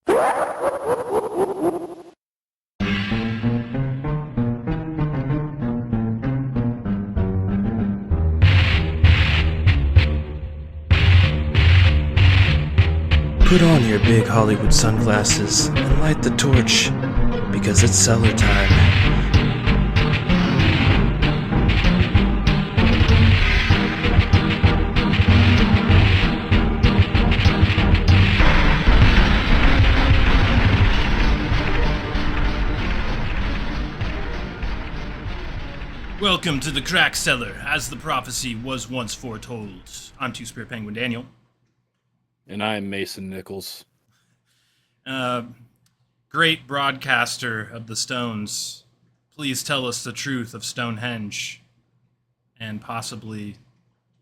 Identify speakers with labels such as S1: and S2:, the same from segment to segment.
S1: Put on your big Hollywood sunglasses and light the torch, because it's Cellar time.
S2: Welcome to the Crack Cellar, as the prophecy was once foretold. I'm Two-Spirit Penguin Daniel.
S3: And I'm Mason Nickels.
S2: Great broadcaster of the Stones, please tell us the truth of Stonehenge, and possibly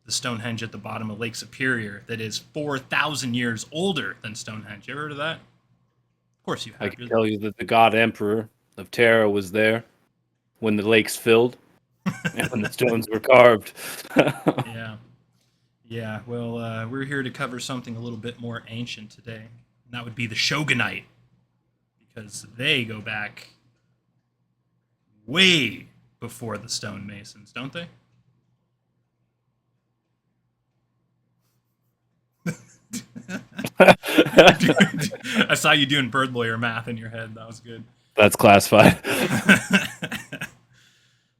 S2: the Stonehenge at the bottom of Lake Superior that is 4,000 years older than Stonehenge. You ever heard of that? Of course you have.
S3: I can tell you that the God Emperor of Terra was there when the lakes filled and when the stones were carved.
S2: Yeah, well, we're here to cover something a little bit more ancient today, and that would be the Shogunite, because they go back way before the stonemasons, don't they? I saw you doing bird lawyer math in your head. That was good.
S3: That's classified.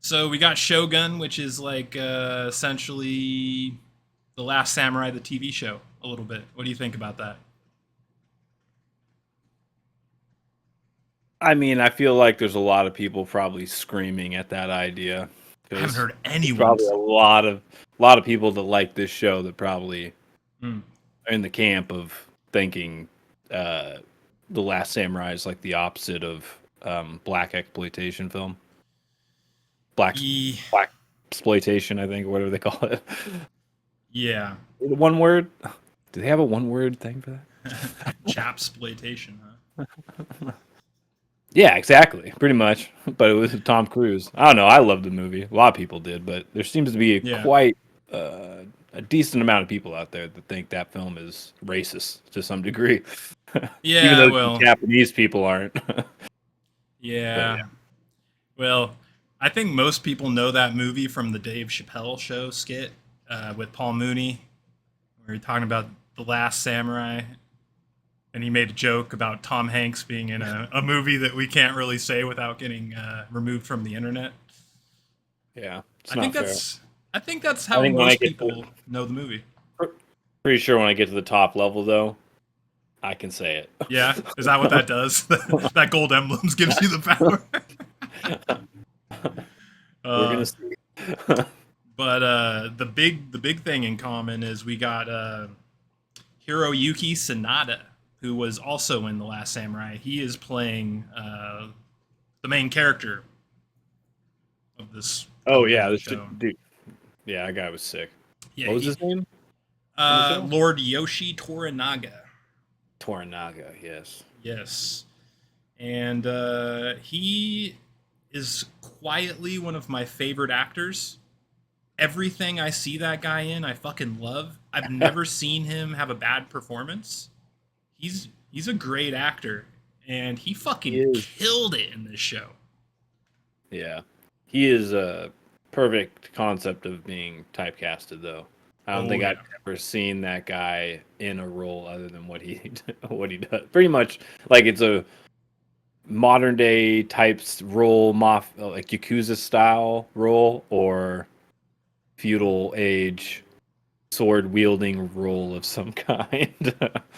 S2: So we got Shogun, which is like essentially The Last Samurai, the TV show, a little bit. What do you think about that?
S3: I mean, I feel like there's a lot of people probably screaming at that idea.
S2: I haven't heard anyone.
S3: Probably a lot of people that like this show that probably are in the camp of thinking The Last Samurai is like the opposite of black exploitation film. Black exploitation, I think, or whatever they call it.
S2: Yeah.
S3: One word? Do they have a one-word thing for that?
S2: Chapsploitation, huh?
S3: Yeah, exactly. Pretty much. But it was Tom Cruise. I don't know. I loved the movie. A lot of people did, but there seems to be quite a decent amount of people out there that think that film is racist to some degree.
S2: Yeah,
S3: even though
S2: well,
S3: Japanese people aren't.
S2: Yeah. Well, I think most people know that movie from the Dave Chappelle show skit with Paul Mooney, where he's talking about The Last Samurai, and he made a joke about Tom Hanks being in a movie that we can't really say without getting removed from the internet.
S3: Yeah,
S2: I think that's how most people know the movie.
S3: Pretty sure when I get to the top level, though, I can say it.
S2: Yeah? Is that what that does? That gold emblems gives you the power?
S3: We're gonna see.
S2: But the big thing in common is we got Hiroyuki Sanada, who was also in The Last Samurai. He is playing the main character of this.
S3: Oh yeah, this dude. Yeah, that guy was sick. Yeah, what was his name?
S2: Lord Yoshi Toranaga.
S3: Toranaga, yes.
S2: Yes. And he is quietly one of my favorite actors. Everything I see that guy in, I fucking love. I've never seen him have a bad performance. He's a great actor, and he fucking killed it in this show. Yeah.
S3: He is a perfect concept of being typecasted, though. I don't think I've ever seen that guy in a role other than what he does. Pretty much like it's a modern day types role, like Yakuza style role, or feudal age sword wielding role of some kind.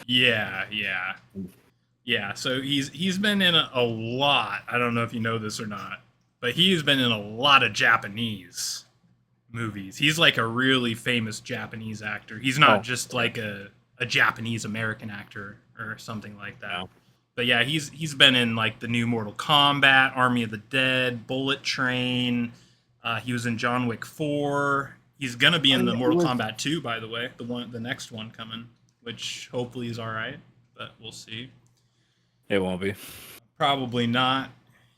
S2: Yeah. So he's been in a lot. I don't know if you know this or not, but he's been in a lot of Japanese movies. He's like a really famous Japanese actor. He's not just like a Japanese American actor or something like that. No. But yeah, he's been in like the new Mortal Kombat, Army of the Dead, Bullet Train. He was in John Wick 4. He's gonna be in the Mortal Kombat 2, by the way, the next one coming, which hopefully is all right, but we'll see.
S3: It won't be.
S2: Probably not.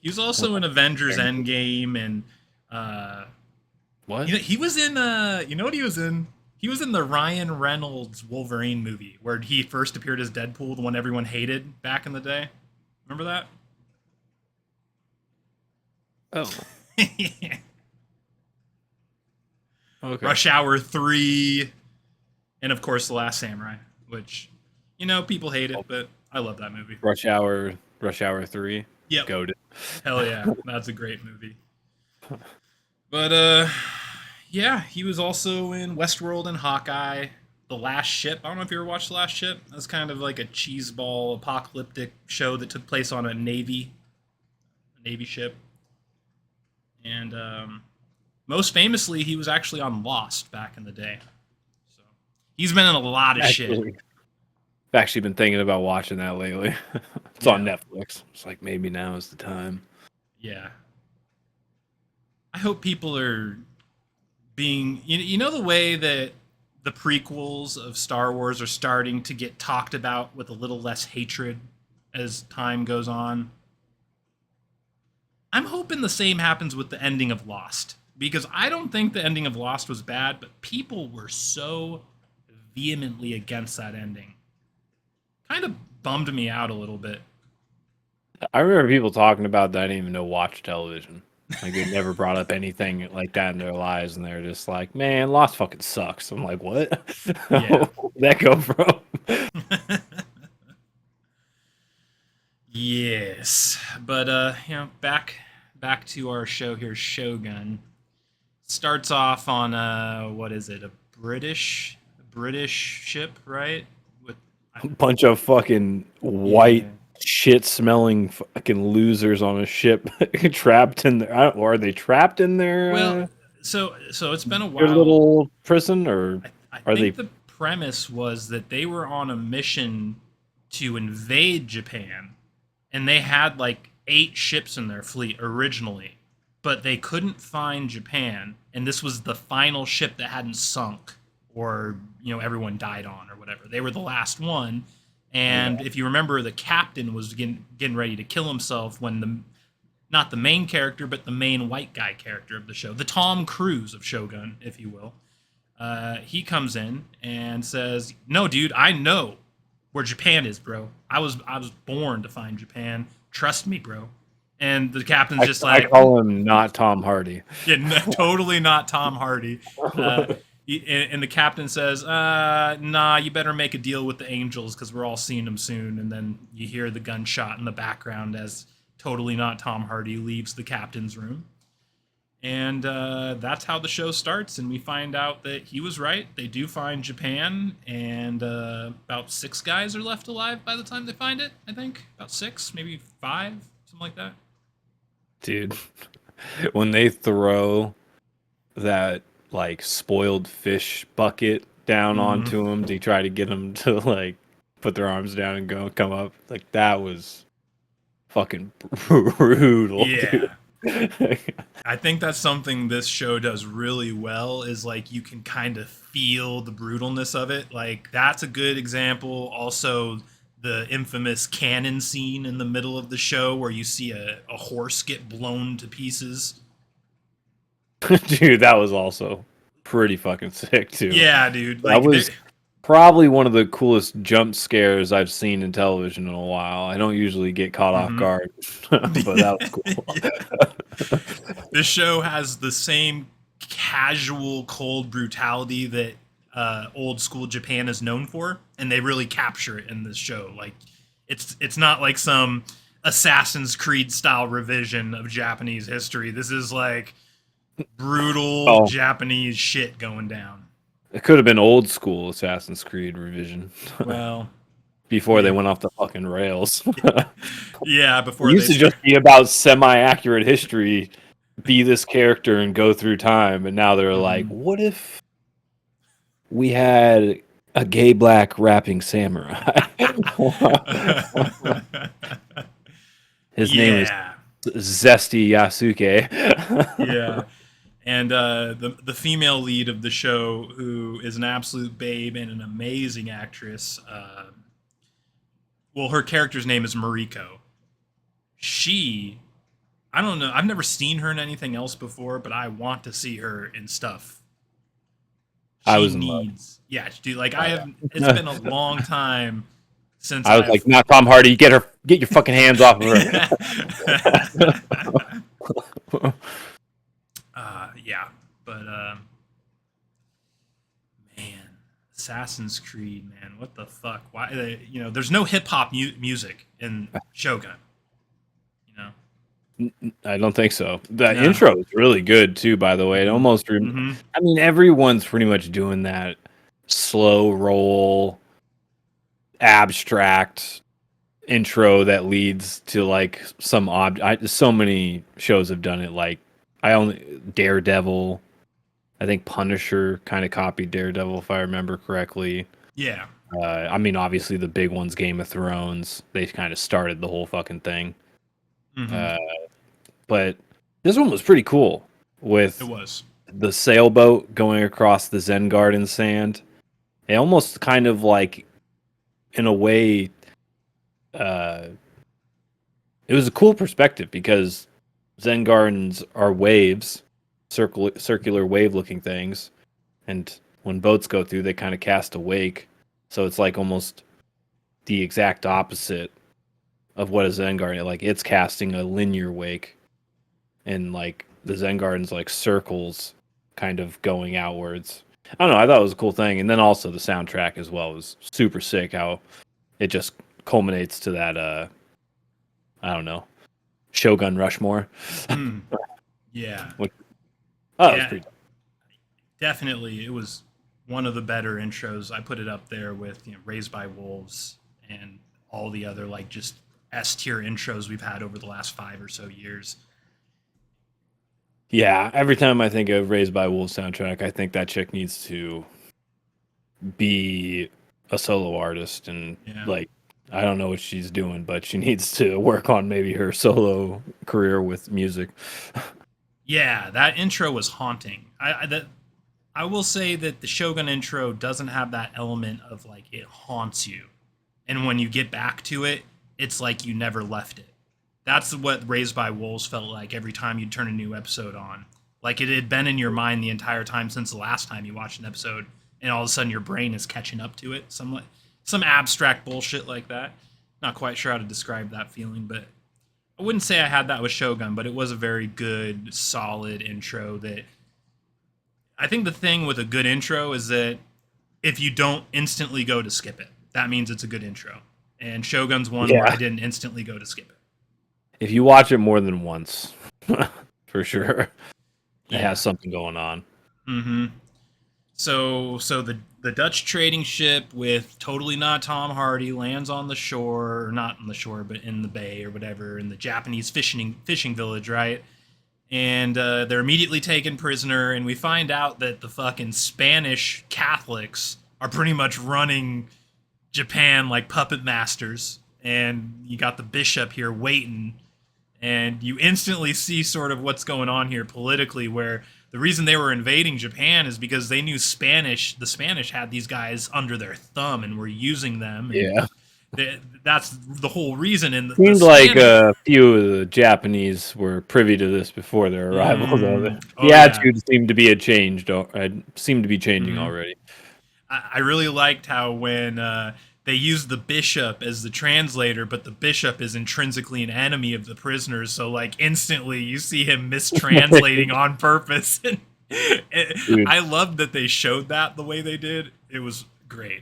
S2: He was also in Avengers Endgame, and
S3: what?
S2: He was in. You know what he was in? He was in the Ryan Reynolds Wolverine movie where he first appeared as Deadpool, the one everyone hated back in the day. Remember that?
S3: Oh, okay.
S2: Rush Hour 3, and of course The Last Samurai, which, people hate it, but I love that movie.
S3: Rush Hour 3.
S2: Yep.
S3: Goated.
S2: Hell yeah, that's a great movie. But yeah, he was also in Westworld and Hawkeye. The Last Ship. I don't know if you ever watched The Last Ship. That's kind of like a cheeseball apocalyptic show that took place on a Navy ship. And most famously, he was actually on Lost back in the day. So he's been in a lot of shit.
S3: I've actually been thinking about watching that lately. It's on Netflix. It's like maybe now is the time.
S2: Yeah. I hope people are being... You know the way that the prequels of Star Wars are starting to get talked about with a little less hatred as time goes on? I'm hoping the same happens with the ending of Lost. Because I don't think the ending of Lost was bad, but people were so vehemently against that ending. Kind of bummed me out a little bit.
S3: I remember people talking about that. I didn't even know watch television. Like they never brought up anything like that in their lives, and they're just like, "Man, Lost fucking sucks." I'm like, "What?
S2: Yeah.
S3: Where'd that go from?"
S2: Yes, but back to our show here. Shogun starts off on what is it? A British ship, right? With
S3: A bunch of fucking white shit-smelling fucking losers on a ship trapped in there. Or are they trapped in there?
S2: Well, so it's been a
S3: their
S2: while.
S3: little prison, or
S2: I
S3: are
S2: think
S3: they?
S2: the premise was that they were on a mission to invade Japan, and they had like 8 ships in their fleet originally, but they couldn't find Japan, and this was the final ship that hadn't sunk or everyone died on or whatever. They were the last one, and if you remember, the captain was getting ready to kill himself when not the main character, but the main white guy character of the show, the Tom Cruise of Shogun, if you will. He comes in and says, "No, dude, I know where Japan is, bro. I was born to find Japan. Trust me, bro." And the captain's just like,
S3: I call him not Tom Hardy.
S2: Yeah, no, totally not Tom Hardy. And the captain says, "Nah, you better make a deal with the angels because we're all seeing them soon." And then you hear the gunshot in the background as totally not Tom Hardy leaves the captain's room. And that's how the show starts, and we find out that he was right. They do find Japan, and about 6 guys are left alive by the time they find it, I think. About 6, maybe 5, something like that.
S3: Dude, when they throw that like spoiled fish bucket down onto him to try to get them to like put their arms down and come up, like that was fucking brutal.
S2: Yeah.
S3: Dude.
S2: I think that's something this show does really well, is like you can kind of feel the brutalness of it. Like that's a good example. Also, the infamous cannon scene in the middle of the show where you see a horse get blown to pieces.
S3: Dude, that was also pretty fucking sick too.
S2: Yeah, dude.
S3: Like, that was probably one of the coolest jump scares I've seen in television in a while. I don't usually get caught off guard, but that was cool.
S2: This show has the same casual, cold brutality that old school Japan is known for, and they really capture it in this show. Like, it's not like some Assassin's Creed style revision of Japanese history. This is like brutal Japanese shit going down.
S3: It could have been old school Assassin's Creed revision.
S2: Well,
S3: before they went off the fucking rails.
S2: Yeah, before
S3: it used to just be about semi-accurate history, be this character and go through time, and now they're like, what if we had a gay black rapping samurai? His name is Zesty Yasuke.
S2: Yeah. And the female lead of the show, who is an absolute babe and an amazing actress, well, her character's name is Mariko. I don't know, I've never seen her in anything else before, but I want to see her in stuff.
S3: I
S2: She
S3: was in love.
S2: needs. Yeah, dude. Like I have. It's been a long time since
S3: I was
S2: I've.
S3: like, "Not Tom Hardy. Get your fucking hands off of her."
S2: Yeah, but man, Assassin's Creed, man, what the fuck? Why? There's no hip hop music in Shogun. You know.
S3: I don't think so. The
S2: No.
S3: intro is really good too, by the way. It almost
S2: Mm-hmm.
S3: I mean, everyone's pretty much doing that slow roll, abstract intro that leads to like some so many shows have done it. Like I only Daredevil, I think Punisher kind of copied Daredevil if I remember correctly.
S2: Yeah.
S3: I mean, obviously the big ones, Game of Thrones, they kind of started the whole fucking thing.
S2: Mm-hmm.
S3: Uh, but this one was pretty cool
S2: It
S3: with
S2: was.
S3: the sailboat going across the Zen Garden sand. It almost kind of like, in a way, uh, it was a cool perspective because Zen Gardens are waves, circular wave-looking things, and when boats go through, they kind of cast a wake. So it's like almost the exact opposite of what a Zen Garden. Like it's casting a linear wake, and like the Zen Garden's like circles, kind of going outwards. I don't know. I thought it was a cool thing, and then also the soundtrack as well was super sick. How it just culminates to that. I don't know, Shogun Rushmore.
S2: Mm. Yeah.
S3: Which, oh, it was
S2: Yeah.
S3: pretty.
S2: Definitely, it was one of the better intros. I put it up there with Raised by Wolves and all the other like just S tier intros we've had over the last 5 or so years.
S3: Yeah, every time I think of Raised by Wolves soundtrack, I think that chick needs to be a solo artist, and
S2: Yeah.
S3: like I don't know what she's doing, but she needs to work on maybe her solo career with music.
S2: Yeah, that intro was haunting. I will say that the Shogun intro doesn't have that element of like it haunts you. And when you get back to it, it's like you never left it. That's what Raised by Wolves felt like every time you'd turn a new episode on. Like it had been in your mind the entire time since the last time you watched an episode, and all of a sudden your brain is catching up to it. Some abstract bullshit like that. Not quite sure how to describe that feeling, but I wouldn't say I had that with Shogun, but it was a very good, solid intro that I think the thing with a good intro is that if you don't instantly go to skip it, that means it's a good intro. And Shogun's one where I didn't instantly go to skip it.
S3: If you watch it more than once, for sure,
S2: Yeah.
S3: it has something going on.
S2: Mm-hmm. So the Dutch trading ship with totally not Tom Hardy lands on the shore, or not on the shore, but in the bay or whatever, in the Japanese fishing village, right? And they're immediately taken prisoner, and we find out that the fucking Spanish Catholics are pretty much running Japan like puppet masters, and you got the bishop here waiting, and you instantly see sort of what's going on here politically, where the reason they were invading Japan is because they knew the Spanish had these guys under their thumb and were using them. And that's the whole reason. And
S3: Seemed like a few of the Japanese were privy to this before their arrival, though. The attitude seemed to be seemed to be changing already.
S2: I really liked how when they used the bishop as the translator, but the bishop is intrinsically an enemy of the prisoners, so like instantly you see him mistranslating on purpose. I loved that they showed that the way they did. It was great.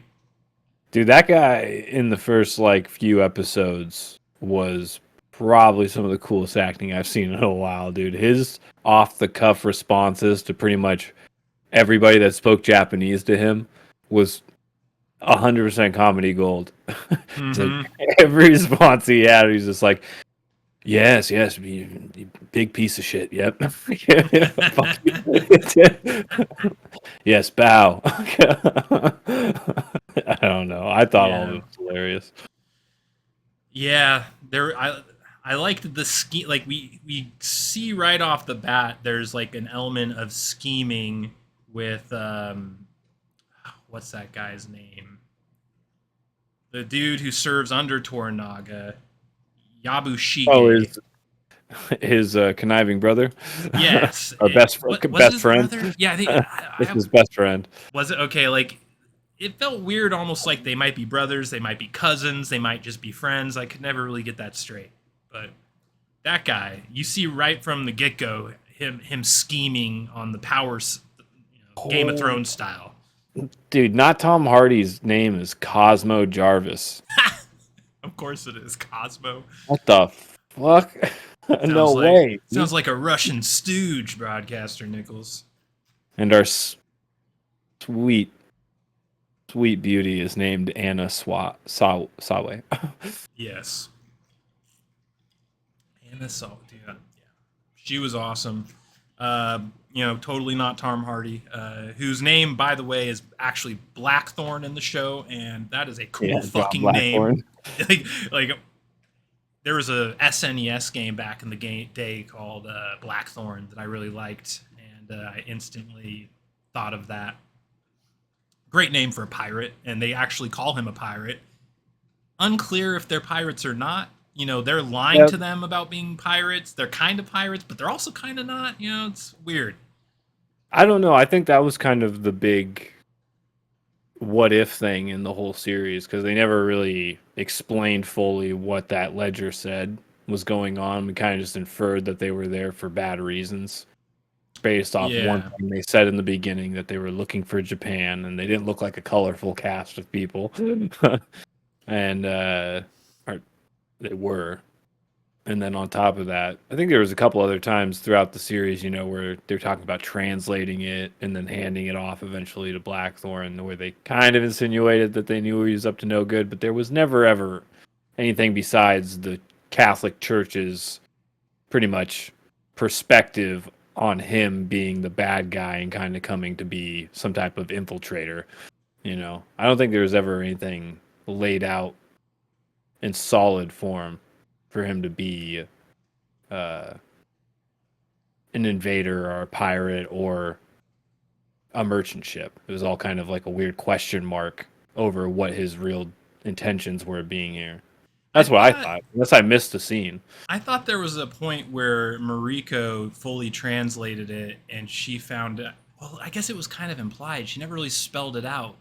S3: Dude, that guy in the first like few episodes was probably some of the coolest acting I've seen in a while, dude. His off the cuff responses to pretty much everybody that spoke Japanese to him was 100% comedy gold.
S2: Mm-hmm.
S3: Like, every response he had, he's just like, yes, you big piece of shit. Yep. Yes, bow. I don't know. I thought all of it was hilarious.
S2: Yeah, I liked the scheme. Like we see right off the bat, there's like an element of scheming with what's that guy's name? The dude who serves under Toranaga, Yabushige.
S3: his conniving brother.
S2: Yes.
S3: Or best
S2: Was it
S3: best
S2: his
S3: friend.
S2: brother? Yeah, I think
S3: It's his best friend.
S2: was it okay. Like it felt weird, almost like they might be brothers, they might be cousins, they might just be friends. I could never really get that straight. But that guy, you see right from the get go, him scheming on the powers, Game of Thrones style.
S3: Dude, not Tom Hardy's name is Cosmo Jarvis.
S2: Of course it is Cosmo.
S3: What the fuck? No way.
S2: Sounds like a Russian stooge, broadcaster Nickels.
S3: And our sweet, sweet beauty is named Anna Sawe.
S2: Yes. Anna Sawe, yeah. She was awesome. Totally not Tom Hardy, whose name, by the way, is actually Blackthorn in the show, and that is a cool fucking name. like, there was a SNES game back in the day called Blackthorn that I really liked, and I instantly thought of that. Great name for a pirate, and they actually call him a pirate. Unclear if they're pirates or not. They're lying to them about being pirates. They're kind of pirates, but they're also kind of not. It's weird.
S3: I don't know. I think that was kind of the big what if thing in the whole series, because they never really explained fully what that ledger said was going on. We kind of just inferred that they were there for bad reasons based off one thing they said in the beginning, that they were looking for Japan, and they didn't look like a colorful cast of people. And they were. And then on top of that, I think there was a couple other times throughout the series, where they're talking about translating it and then handing it off eventually to Blackthorn, where they kind of insinuated that they knew he was up to no good, but there was never ever anything besides the Catholic Church's pretty much perspective on him being the bad guy and kind of coming to be some type of infiltrator. I don't think there was ever anything laid out in solid form for him to be an invader or a pirate or a merchant ship. It was all kind of like a weird question mark over what his real intentions were being here. That's what I thought, unless I missed a scene.
S2: I thought there was a point where Mariko fully translated it, and she found out. Well, I guess it was kind of implied. She never really spelled it out.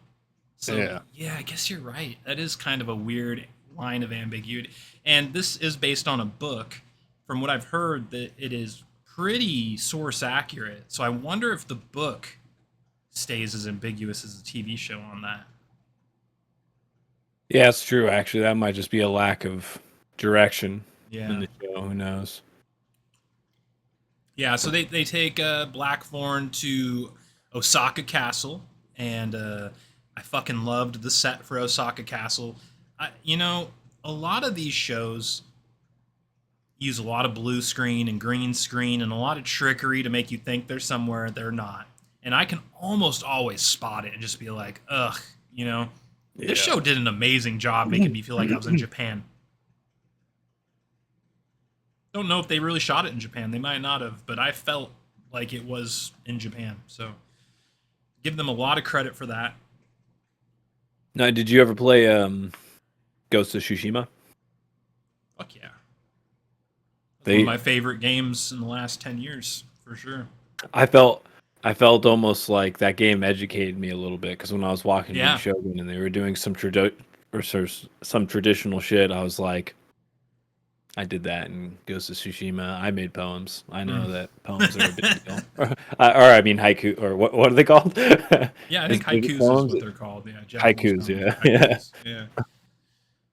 S2: So, yeah, I guess you're right. That is kind of a weird line of ambiguity. And this is based on a book. From what I've heard, that it is pretty source accurate. So I wonder if the book stays as ambiguous as the TV show on that.
S3: Yeah, it's true. Actually, that might just be a lack of direction in the show. Who knows?
S2: Yeah, so they take Blackthorn to Osaka Castle, and I fucking loved the set for Osaka Castle. A lot of these shows use a lot of blue screen and green screen and a lot of trickery to make you think they're somewhere they're not. And I can almost always spot it and just be like, ugh, This show did an amazing job making me feel like I was in Japan. Don't know if they really shot it in Japan. They might not have, but I felt like it was in Japan. So give them a lot of credit for that.
S3: Now, did you ever play Ghost of Tsushima?
S2: Fuck yeah. One of my favorite games in the last 10 years, for sure.
S3: I felt almost like that game educated me a little bit, because when I was walking through Shogun and they were doing some traditional shit, I was like, I did that in Ghost of Tsushima. I made poems. I know that poems are a big deal. or I mean haiku, or what are they called?
S2: Yeah, I think haikus is what they're called. Yeah,
S3: haikus, yeah.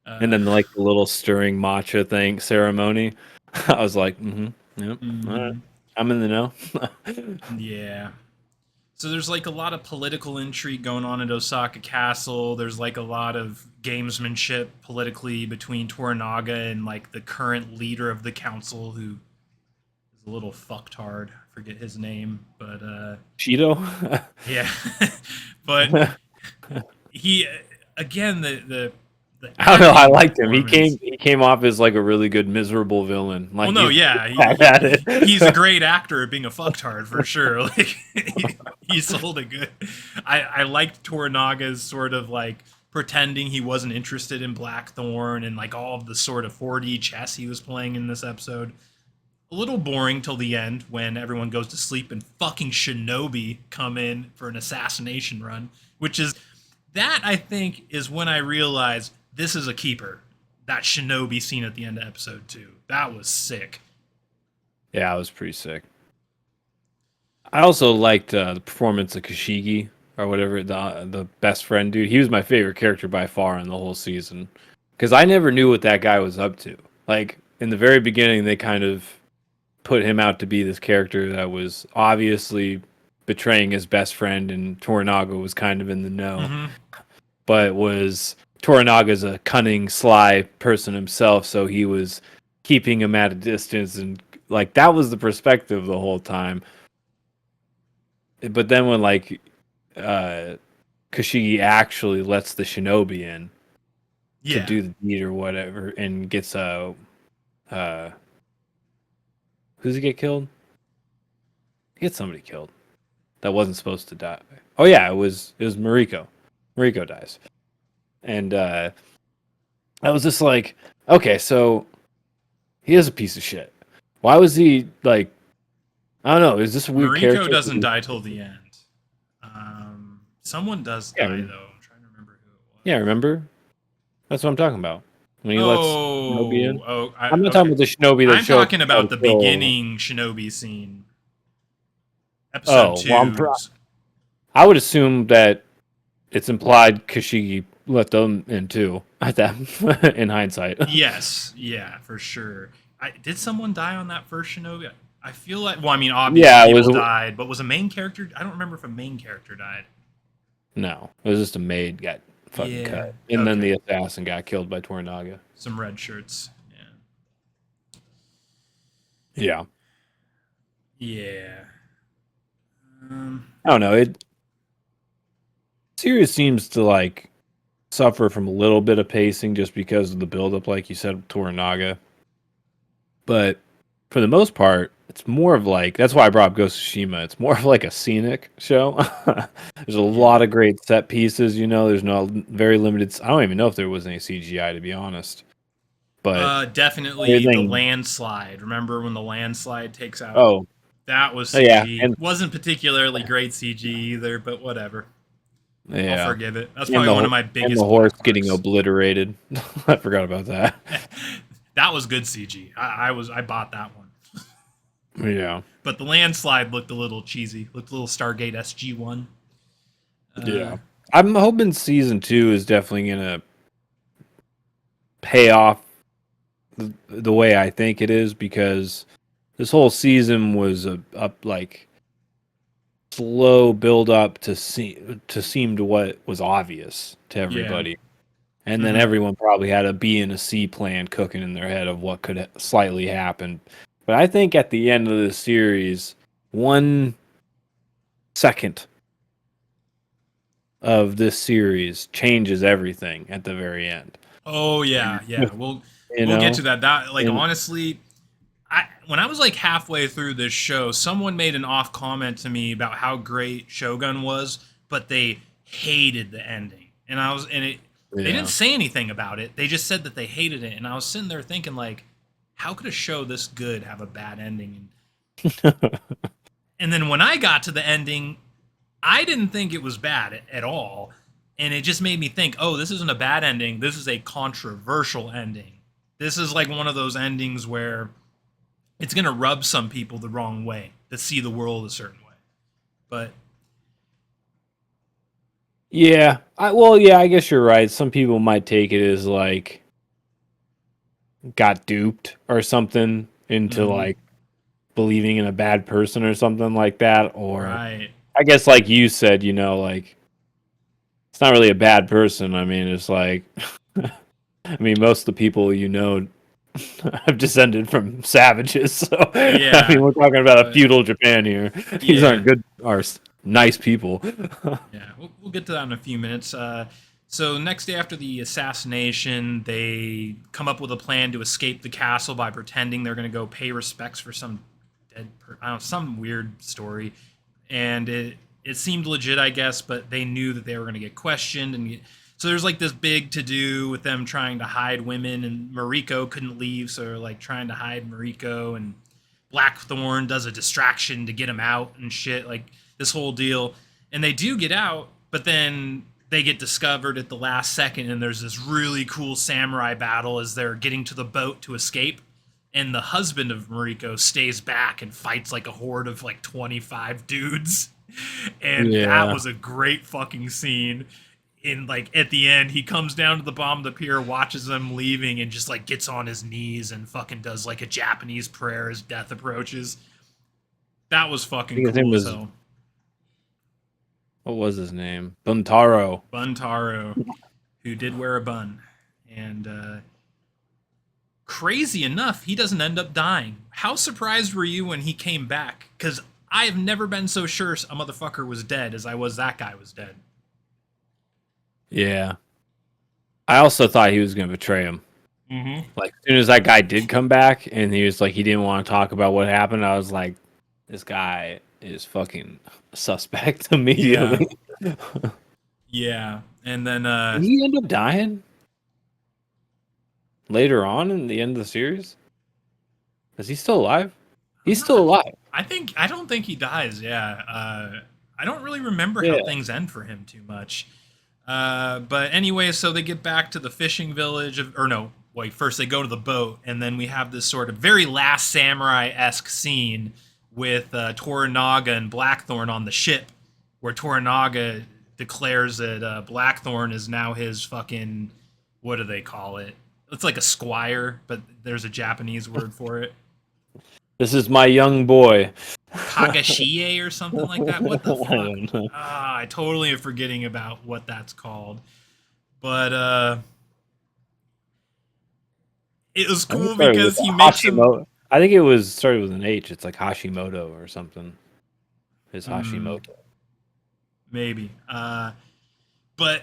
S3: And then like the little stirring matcha thing ceremony. I was like, all right, I'm in the know.
S2: Yeah. So there's like a lot of political intrigue going on at Osaka Castle. There's like a lot of gamesmanship politically between Toranaga and like the current leader of the council, who is a little fucktard. I forget his name, but
S3: Cheeto.
S2: Yeah, but he again the
S3: I don't know. I liked him. He came off as like a really good miserable villain. Like,
S2: well, no, he's a great actor at being a fucktard for sure. Like he sold it good. I liked Toranaga's sort of like pretending he wasn't interested in Blackthorn and like all of the sort of 4D chess he was playing in this episode. a little boring till the end when everyone goes to sleep and fucking shinobi come in for an assassination run, which is that I think is when I realized this is a keeper. That shinobi scene at the end of episode 2. That was sick.
S3: Yeah, it was pretty sick. I also liked the performance of Kashigi or whatever, the best friend dude. He was my favorite character by far in the whole season because I never knew what that guy was up to. Like in the very beginning, they kind of put him out to be this character that was obviously betraying his best friend, and Toranaga was kind of in the know, but Toranaga's a cunning, sly person himself, so he was keeping him at a distance, and like that was the perspective the whole time. But then when like Kashigi actually lets the shinobi in to do the deed or whatever, and gets who's he get killed? He gets somebody killed that wasn't supposed to die. Oh yeah, it was Mariko. Mariko dies, and I was just like, okay, so he is a piece of shit. Why was he like? I don't know. Is this a weird
S2: Mariko
S3: character?
S2: doesn't die till the end. Someone does die though. I'm trying to remember who it was.
S3: Yeah, remember? That's what I'm talking about. When he lets Shinobi in. I'm not talking about the Shinobi that
S2: I'm talking about the beginning Shinobi scene. Episode 2. Well,
S3: I would assume that it's implied Kashigi let them in too. At that, in hindsight.
S2: Yes, yeah, for sure. Did someone die on that first Shinobi? I feel like. Well, I mean, obviously people died, but was a main character? I don't remember if a main character died.
S3: No, it was just a maid got fucking cut, and then the assassin got killed by Toranaga.
S2: Some red shirts.
S3: Yeah.
S2: Yeah.
S3: I don't know. Series seems to like suffer from a little bit of pacing just because of the buildup, like you said, with Toranaga. But for the most part, it's more of like, that's why I brought up Ghost of Tsushima. It's more of like a scenic show. There's a lot of great set pieces, there's no very limited. I don't even know if there was any CGI, to be honest. But
S2: definitely the landslide. Remember when the landslide takes out?
S3: Oh,
S2: that was CG. Yeah, and wasn't particularly great CG either, but whatever.
S3: Yeah,
S2: I'll forgive it. That's probably one of my biggest.
S3: And the horse getting obliterated. I forgot about that.
S2: That was good CG. I bought that one.
S3: Yeah.
S2: But the landslide looked a little cheesy. Looked a little Stargate SG-1.
S3: Yeah. I'm hoping season 2 is definitely going to pay off the way I think it is, because this whole season was a like slow build up to seem to what was obvious to everybody. Yeah. And then everyone probably had a B and a C plan cooking in their head of what could slightly happen. But I think at the end of the series, 1 second of this series changes everything at the very end.
S2: Oh yeah, yeah. We'll get to that. Honestly, when I was like halfway through this show, someone made an off comment to me about how great Shogun was, but they hated the ending. They didn't say anything about it. They just said that they hated it, and I was sitting there thinking like, how could a show this good have a bad ending? And then when I got to the ending, I didn't think it was bad at all. And it just made me think, oh, this isn't a bad ending. This is a controversial ending. This is like one of those endings where it's going to rub some people the wrong way, to see the world a certain way. But
S3: yeah, I guess you're right. Some people might take it as like got duped or something into like believing in a bad person or something like that. Or I guess like you said, like it's not really a bad person. I mean, it's like, most of the people have descended from savages. So
S2: yeah,
S3: we're talking about a feudal Japan here. These aren't good or nice people.
S2: Yeah, we'll get to that in a few minutes. So next day after the assassination, they come up with a plan to escape the castle by pretending they're going to go pay respects for some some weird story. And it seemed legit, I guess, but they knew that they were going to get questioned. So there's like this big to-do with them trying to hide women, and Mariko couldn't leave, so they're like trying to hide Mariko. And Blackthorn does a distraction to get him out and shit, like this whole deal. And they do get out, but then they get discovered at the last second, and there's this really cool samurai battle as they're getting to the boat to escape. And the husband of Mariko stays back and fights like a horde of like 25 dudes. And that was a great fucking scene. In like at the end, he comes down to the bottom of the pier, watches them leaving, and just like gets on his knees and fucking does like a Japanese prayer as death approaches. That was fucking cool.
S3: His name was, what was his name? Buntaro.
S2: Buntaro, who did wear a bun. And crazy enough, he doesn't end up dying. How surprised were you when he came back? Because I have never been so sure a motherfucker was dead as I was that guy was dead.
S3: Yeah. I also thought he was going to betray him.
S2: Mm-hmm.
S3: Like, as soon as that guy did come back and he was like, he didn't want to talk about what happened, I was like, this guy is fucking suspect immediately.
S2: Yeah. Yeah. And then
S3: did he end up dying later on in the end of the series? Is he still alive? He's still alive.
S2: I don't think he dies. Yeah. I don't really remember how things end for him too much. But anyway, so they get back to the fishing village first they go to the boat, and then we have this sort of very Last Samurai-esque scene with Toranaga and Blackthorn on the ship, where Toranaga declares that Blackthorn is now his fucking, what do they call it? It's like a squire, but there's a Japanese word for it.
S3: This is my young boy.
S2: Kagashie or something like that. What the fuck? I totally am forgetting about what that's called. But it was cool because he makes him.
S3: I think it was started with an H. It's like Hashimoto or something. His Hashimoto.
S2: Maybe. But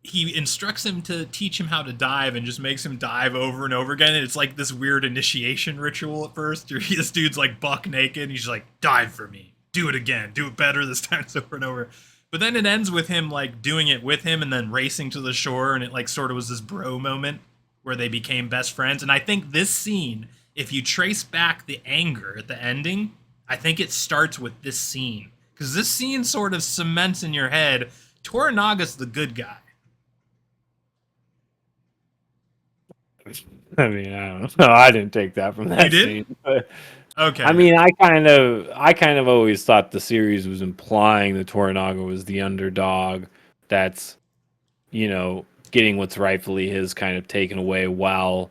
S2: he instructs him to teach him how to dive and just makes him dive over and over again. And it's like this weird initiation ritual at first. This dude's like buck naked. And he's like, dive for me. Do it again. Do it better this time, over and over. But then it ends with him like doing it with him and then racing to the shore. And it like sort of was this bro moment where they became best friends. And I think this scene, if you trace back the anger at the ending, I think it starts with this scene. Because this scene sort of cements in your head, Toranaga's the good guy.
S3: I mean, I don't know. I didn't take that from that scene. But,
S2: okay.
S3: I mean, I kind of always thought the series was implying that Toranaga was the underdog that's, getting what's rightfully his kind of taken away, while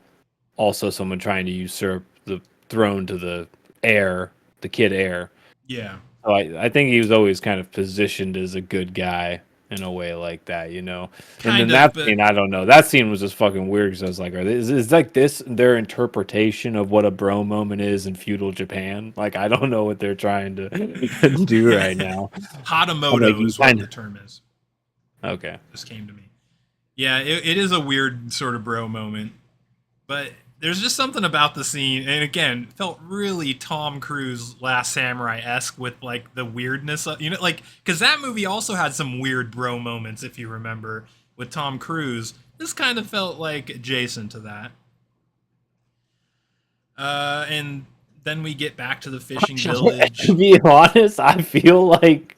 S3: also someone trying to usurp the throne to the kid heir.
S2: Yeah.
S3: So I think he was always kind of positioned as a good guy in a way like that, And then that scene, I don't know. That scene was just fucking weird because I was like, is like this their interpretation of what a bro moment is in feudal Japan? Like, I don't know what they're trying to do right now.
S2: Hatamoto is what the term is.
S3: Okay.
S2: This came to me. Yeah, it is a weird sort of bro moment. But there's just something about the scene, and again, felt really Tom Cruise Last Samurai-esque with like the weirdness of, because that movie also had some weird bro moments, if you remember, with Tom Cruise. This kind of felt like adjacent to that. And then we get back to the fishing village.
S3: To be honest, I feel like,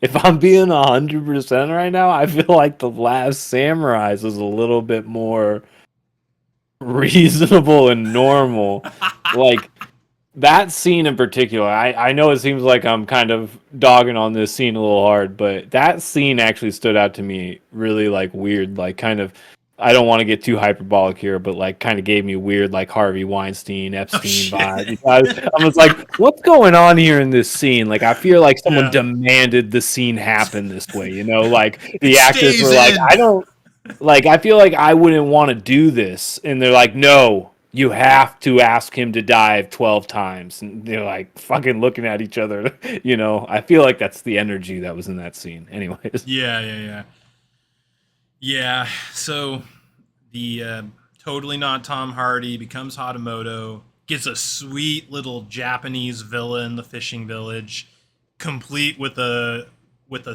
S3: if I'm being 100% right now, I feel like The Last Samurais was a little bit more reasonable and normal. Like, that scene in particular, I know it seems like I'm kind of dogging on this scene a little hard, but that scene actually stood out to me really like weird, like kind of, I don't want to get too hyperbolic here, but like kind of gave me weird like Harvey Weinstein, Epstein vibe. I was like, what's going on here in this scene? Like, I feel like someone demanded the scene happen this way, like the actors were like, I feel like I wouldn't want to do this. And they're like, no, you have to ask him to dive 12 times. And they're like fucking looking at each other. I feel like that's the energy that was in that scene. Anyways.
S2: Yeah. So the totally not Tom Hardy becomes Hatamoto, gets a sweet little Japanese villa in the fishing village, complete with a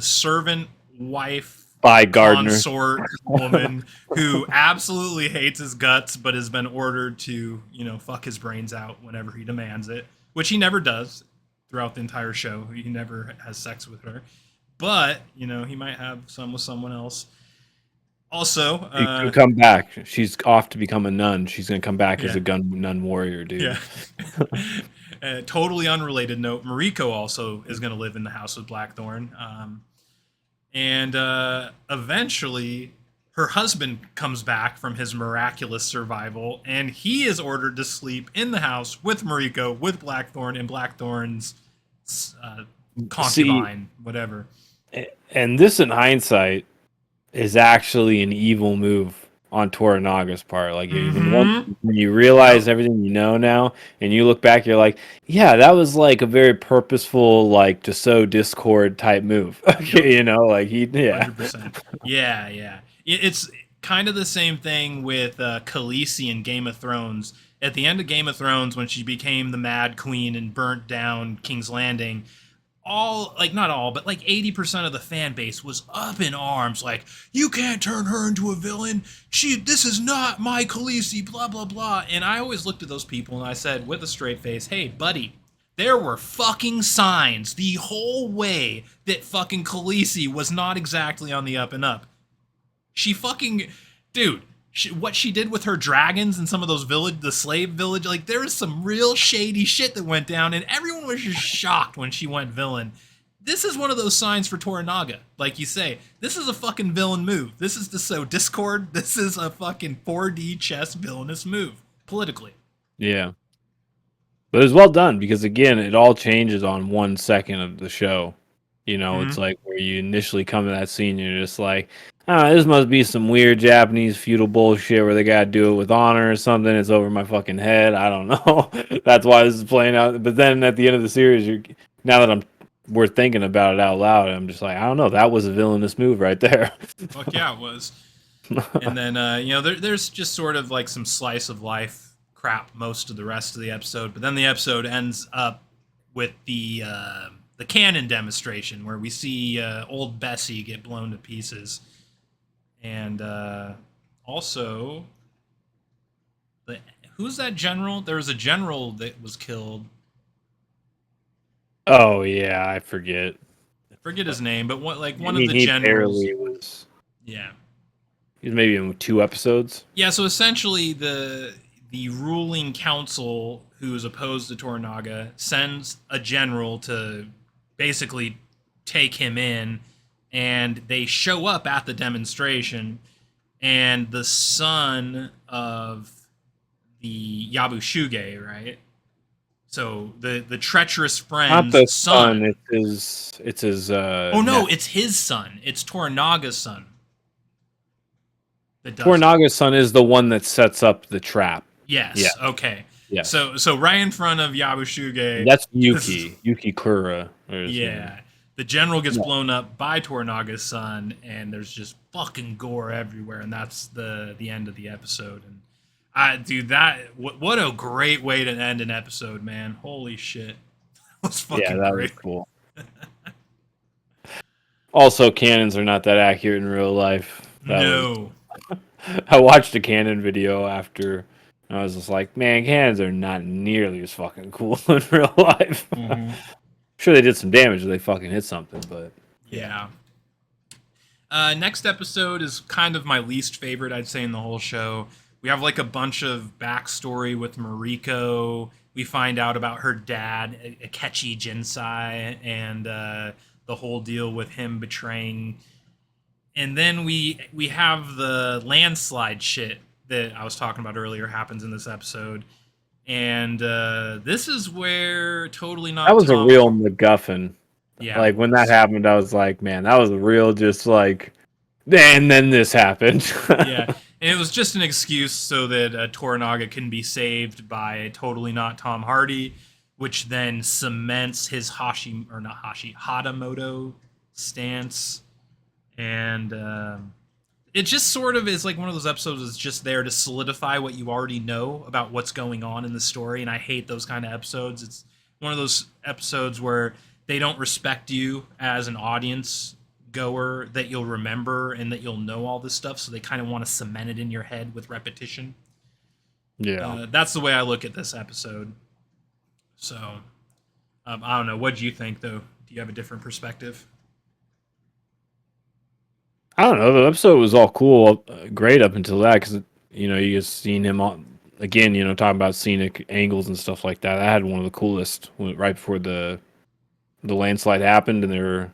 S2: servant wife
S3: Spy gardener.
S2: consort woman who absolutely hates his guts, but has been ordered to, fuck his brains out whenever he demands it, which he never does throughout the entire show. He never has sex with her, but he might have some with someone else. Also,
S3: She could come back. She's off to become a nun. She's gonna come back as a nun warrior, dude.
S2: Yeah. Totally unrelated note: Mariko also is going to live in the house with Blackthorn, and eventually her husband comes back from his miraculous survival, and he is ordered to sleep in the house with Mariko, with Blackthorn, and Blackthorn's concubine, whatever.
S3: And this, in hindsight, is actually an evil move on Toranaga's part. Like, when you realize everything you know now, and you look back, you're like, yeah, that was like a very purposeful, like, to sow discord type move. Okay,
S2: Yep.
S3: 100%.
S2: Yeah. It's kind of the same thing with Khaleesi in Game of Thrones. At the end of Game of Thrones, when she became the Mad Queen and burnt down King's Landing, not all, but like 80% of the fan base was up in arms, like, you can't turn her into a villain. This is not my Khaleesi, blah, blah, blah. And I always looked at those people and I said, with a straight face, hey, buddy, there were fucking signs the whole way that fucking Khaleesi was not exactly on the up and up. Dude, what she did with her dragons and some of those the slave village, like, there was some real shady shit that went down, and everyone was just shocked when she went villain. This is one of those signs for Toranaga. Like you say, this is a fucking villain move. This is to sow discord. This is a fucking 4D chess villainous move, politically.
S3: Yeah. But it was well done, because, again, it all changes on 1 second of the show. It's like where you initially come to that scene, you're just like, this must be some weird Japanese feudal bullshit where they gotta do it with honor or something. It's over my fucking head. I don't know. That's why this is playing out. But then at the end of the series, now that we're thinking about it out loud, I'm just like, I don't know. That was a villainous move right there.
S2: Fuck yeah, it was. And then, there's just sort of like some slice of life crap most of the rest of the episode. But then the episode ends up with the cannon demonstration where we see old Bessie get blown to pieces. And also, who's that general? There was a general that was killed.
S3: Oh yeah, I forget.
S2: I forget his name, but one of the generals.
S3: Barely was.
S2: Yeah.
S3: He was maybe in 2 episodes.
S2: Yeah. So essentially, the ruling council, who is opposed to Toranaga, sends a general to basically take him in. And they show up at the demonstration, and the son of the Yabushuge, right? So the treacherous friend's
S3: Not the
S2: son.
S3: It's his.
S2: It's his son. It's Toranaga's son.
S3: Toranaga's son is the one that sets up the trap.
S2: Yes. Yeah. Okay.
S3: Yeah.
S2: So right in front of Yabushuge.
S3: That's Yuki Kura.
S2: Yeah. The general gets blown up by Toranaga's son, and there's just fucking gore everywhere, and that's the end of the episode. And what a great way to end an episode, man! Holy shit, that was fucking
S3: that
S2: great.
S3: Was cool. Also, cannons are not that accurate in real life. I watched a cannon video after. And I was just like, man, cannons are not nearly as fucking cool in real life. Mm-hmm. Sure, they did some damage if they fucking hit something, but
S2: yeah. Next episode is kind of my least favorite, I'd say, in the whole show. We have like a bunch of backstory with Mariko. We find out about her dad, Akechi Jinsai, and the whole deal with him betraying. And then we have the landslide shit that I was talking about earlier happens in this episode. And this is where totally not.
S3: That was a real MacGuffin.
S2: Yeah.
S3: Like when that happened, I was like, man, that was a real just like. And then this happened.
S2: Yeah, and it was just an excuse so that Toranaga can be saved by totally not Tom Hardy, which then cements his Hadamoto stance, and it just sort of is like one of those episodes that's just there to solidify what you already know about what's going on in the story, and I hate those kind of episodes. It's one of those episodes where they don't respect you as an audience goer that you'll remember and that you'll know all this stuff, so they kind of want to cement it in your head with repetition.
S3: Yeah.
S2: That's the way I look at this episode. So, I don't know. What do you think, though? Do you have a different perspective?
S3: I don't know. The episode was all cool, great up until that, because you just seen him on again. Talking about scenic angles and stuff like that. I had one of the coolest right before the landslide happened, and they were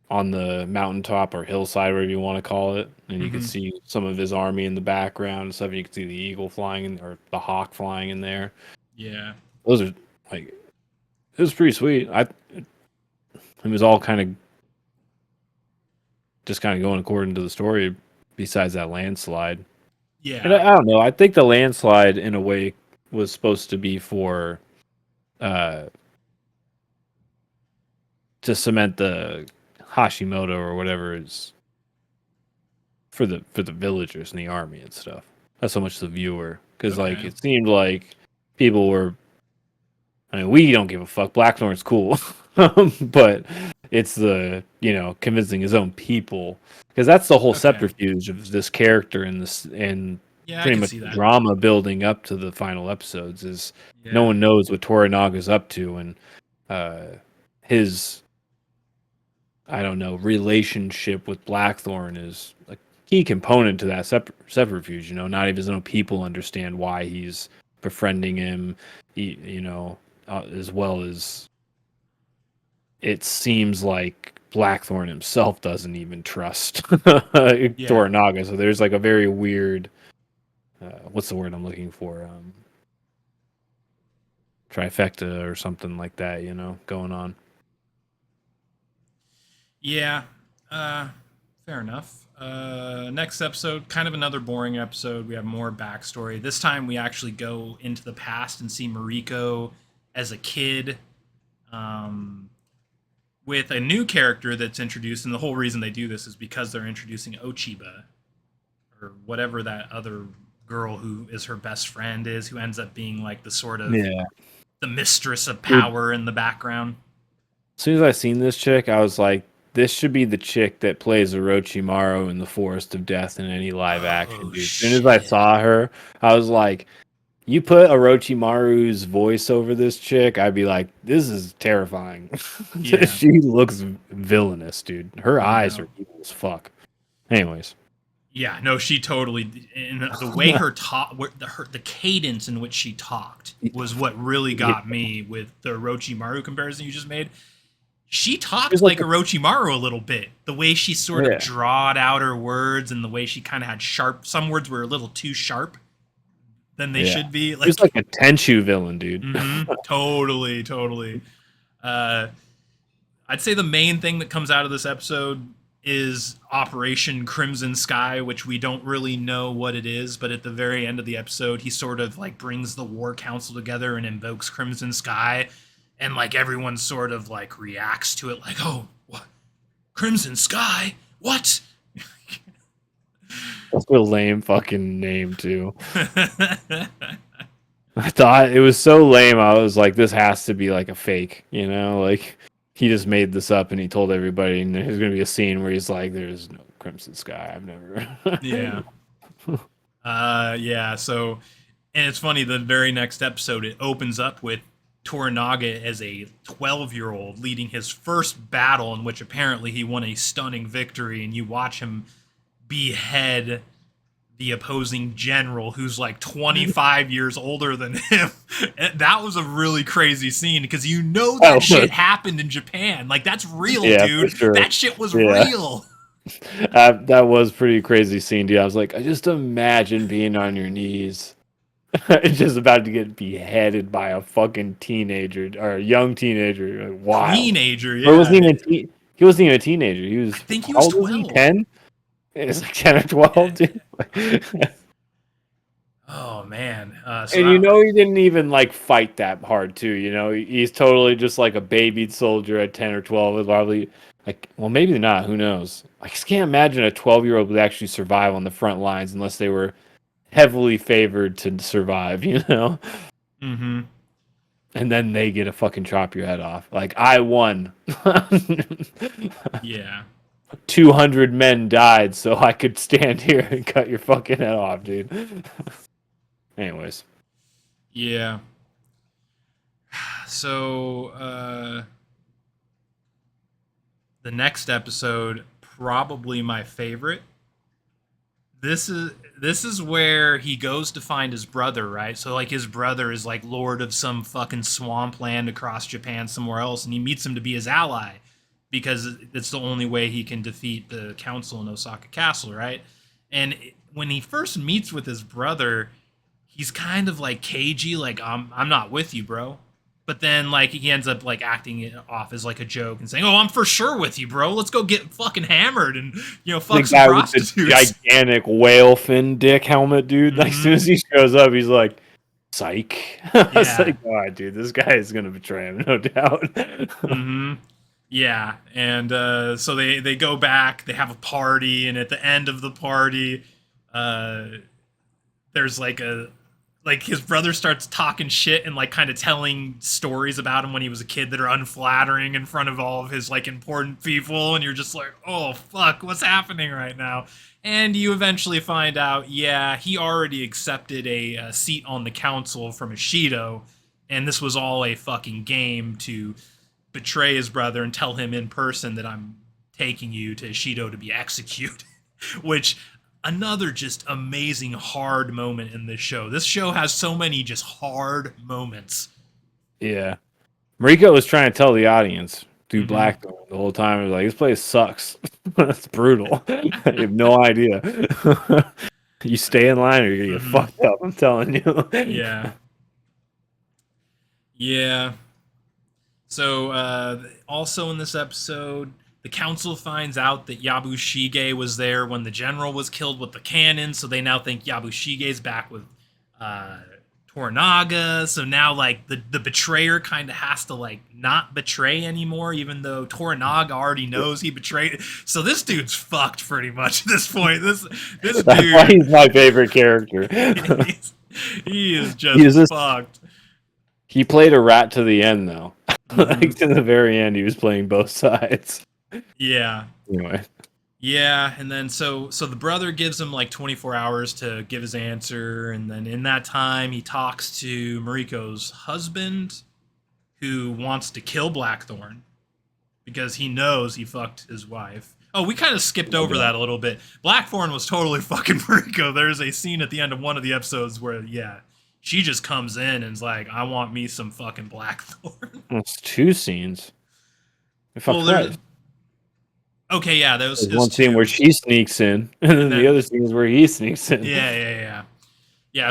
S3: on the mountaintop or hillside, whatever you want to call it, and you could see some of his army in the background and stuff. And you could see the eagle flying in, or the hawk flying in there.
S2: Yeah,
S3: Those are like, it was pretty sweet. It was all kind of just kind of going according to the story. Besides that landslide,
S2: yeah,
S3: and I don't know. I think the landslide, in a way, was supposed to be for, to cement the Hashimoto or whatever is for the villagers and the army and stuff. Not so much the viewer, because like
S2: Okay.
S3: it seemed like people were. I mean, we don't give a fuck. Blackthorn's cool, but it's the convincing his own people, because that's the whole
S2: Okay.
S3: subterfuge of this character and
S2: Yeah, I
S3: pretty
S2: can
S3: much
S2: see
S3: the
S2: that.
S3: drama building up to the final episodes is
S2: Yeah.
S3: no one knows what Toranaga's up to, and his, I don't know, relationship with Blackthorn is a key component to that subterfuge. Not even his own people understand why he's befriending him, as well as it seems like Blackthorn himself doesn't even trust Toranaga. So there's like a very weird, what's the word I'm looking for? Trifecta or something like that, going on.
S2: Yeah, fair enough. Next episode, kind of another boring episode. We have more backstory. This time we actually go into the past and see Mariko as a kid, with a new character that's introduced. And the whole reason they do this is because they're introducing Ochiba, or whatever that other girl who is her best friend is, who ends up being like the sort of the mistress of power in the background.
S3: As soon as I seen this chick, I was like, this should be the chick that plays Orochimaru in the Forest of Death in any live action. Dude. As soon as I saw her, I was like, you put Orochimaru's voice over this chick, I'd be like, this is terrifying.
S2: Yeah.
S3: She looks villainous, dude. Her eyes are evil as fuck. Anyways.
S2: Yeah, no, she totally. And the way her talk, the cadence in which she talked was what really got me with the Orochimaru comparison you just made. She talked like Orochimaru a little bit. The way she sort of drawed out her words, and the way she kind of had sharp. Some words were a little too sharp than they should be.
S3: She's like a Tenchu villain, dude.
S2: Totally. I'd say the main thing that comes out of this episode is Operation Crimson Sky, which we don't really know what it is, but at the very end of the episode, he sort of like brings the war council together and invokes Crimson Sky, and like everyone sort of like reacts to it like, oh, what? Crimson Sky? What?
S3: That's a lame fucking name too. I thought it was so lame. I was like, this has to be like a fake, like he just made this up and he told everybody, and there's going to be a scene where he's like, there's no Crimson Sky. I've never.
S2: Yeah. So, and it's funny, the very next episode, it opens up with Toranaga as a 12-year-old leading his first battle, in which apparently he won a stunning victory, and you watch him behead the opposing general who's like 25 years older than him. And that was a really crazy scene, because that shit happened in Japan. Like, that's real, dude.
S3: For sure.
S2: That shit was real.
S3: That was pretty crazy scene, dude. I was like, I just imagine being on your knees, just about to get beheaded by a fucking teenager or a young teenager. Like, wow.
S2: Teenager, yeah.
S3: Or wasn't he wasn't even a teenager. He was.
S2: I think he was 12.
S3: 10. It's like 10 or 12, dude.
S2: Oh man!
S3: And he didn't even like fight that hard too. He's totally just like a babied soldier at 10 or 12. Probably like, well, maybe not. Who knows? I just can't imagine a 12-year-old would actually survive on the front lines unless they were heavily favored to survive.
S2: Mm-hmm.
S3: And then they get to fucking chop your head off. Like, I won.
S2: Yeah.
S3: 200 men died so I could stand here and cut your fucking head off, dude. Anyways.
S2: Yeah. So, the next episode, probably my favorite. This is where he goes to find his brother, right? So like his brother is like lord of some fucking swampland across Japan somewhere else, and he meets him to be his ally because it's the only way he can defeat the council in Osaka Castle, right? And when he first meets with his brother, he's kind of like cagey, like I'm not with you, bro. But then like he ends up like acting it off as like a joke and saying, "Oh, I'm for sure with you, bro. Let's go get fucking hammered and fuck
S3: The
S2: some
S3: guy with the
S2: prostitutes."
S3: gigantic whale fin dick helmet, dude. Like, as soon as he shows up, he's like, psych. I was
S2: Yeah.
S3: like, God, dude, this guy is gonna betray him, no doubt.
S2: Mm-hmm. Yeah, and so they go back. They have a party, and at the end of the party, there's like his brother starts talking shit and like kind of telling stories about him when he was a kid that are unflattering in front of all of his like important people, and you're just like, oh fuck, what's happening right now? And you eventually find out, yeah, he already accepted a seat on the council from Ishido, and this was all a fucking game to betray his brother and tell him in person that I'm taking you to Ishido to be executed. Which, another just amazing hard moment in this show. This show has so many just hard moments.
S3: Yeah. Mariko was trying to tell the audience through Blackthorn the whole time. It was like, this place sucks. That's brutal. You have no idea. You stay in line or you're going to get fucked up, I'm telling you.
S2: Yeah. Yeah. So, also in this episode, the council finds out that Yabushige was there when the general was killed with the cannon, so they now think Yabushige's back with Toranaga. So now, like, the betrayer kind of has to, like, not betray anymore, even though Toranaga already knows he betrayed. So this dude's fucked pretty much at this point. This dude...
S3: That's why he's my favorite character.
S2: he is just fucked.
S3: He played a rat to the end, though. Like, to the very end, he was playing both sides.
S2: Yeah.
S3: Anyway.
S2: Yeah, and then so the brother gives him like 24 hours to give his answer, and then in that time he talks to Mariko's husband, who wants to kill Blackthorn because he knows he fucked his wife. Oh, we kind of skipped over that a little bit. Blackthorn was totally fucking Mariko. There's a scene at the end of one of the episodes where, yeah, she just comes in and is like, I want me some fucking Blackthorn.
S3: It's two scenes.
S2: Okay, yeah, there's
S3: one scene where she sneaks in, and then the other scene is where he sneaks in.
S2: Yeah.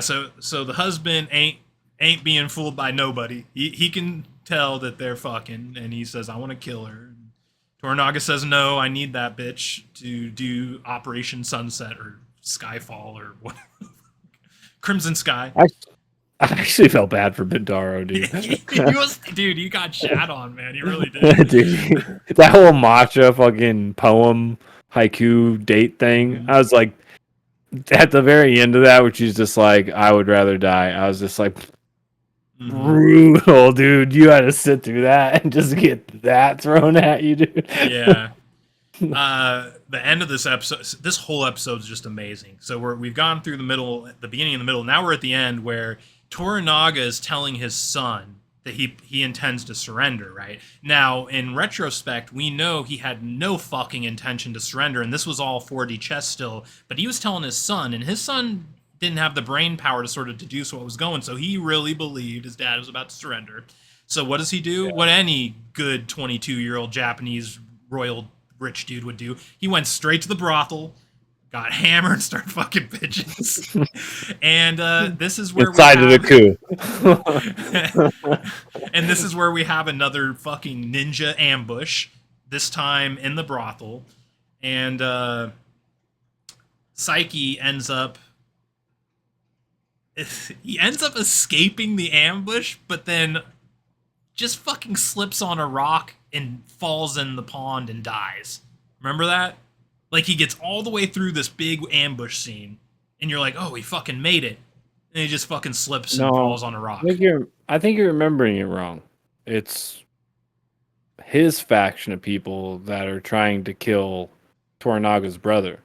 S2: So the husband ain't being fooled by nobody. He can tell that they're fucking, and he says, I want to kill her. Toranaga says, no, I need that bitch to do Operation Sunset or Skyfall or whatever. Crimson Sky.
S3: I actually felt bad for Bintaro, dude.
S2: Dude, you got shat on, man. You really did.
S3: Dude, that whole matcha fucking poem haiku date thing. I was like, at the very end of that, which is just like, I would rather die. I was just like, brutal, dude. You had to sit through that and just get that thrown at you, dude.
S2: Yeah. The end of this episode, this whole episode is just amazing. So we've gone through the middle, the beginning and the middle. Now we're at the end where Toranaga is telling his son that he intends to surrender, right? Now, in retrospect, we know he had no fucking intention to surrender, and this was all 4D chess still, but he was telling his son, and his son didn't have the brain power to sort of deduce what was going, so he really believed his dad was about to surrender. So what does he do? Yeah. What any good 22-year-old Japanese royal rich dude would do. He went straight to the brothel, got hammered, and started fucking bitches. And this is where
S3: inside of the coup.
S2: And this is where we have another fucking ninja ambush, this time in the brothel. And Psyche ends up escaping the ambush, but then just fucking slips on a rock and falls in the pond and dies. Remember that? Like, he gets all the way through this big ambush scene, and you're like, oh, he fucking made it. And he just fucking slips and falls on a rock.
S3: I think you're remembering it wrong. It's his faction of people that are trying to kill Toranaga's brother.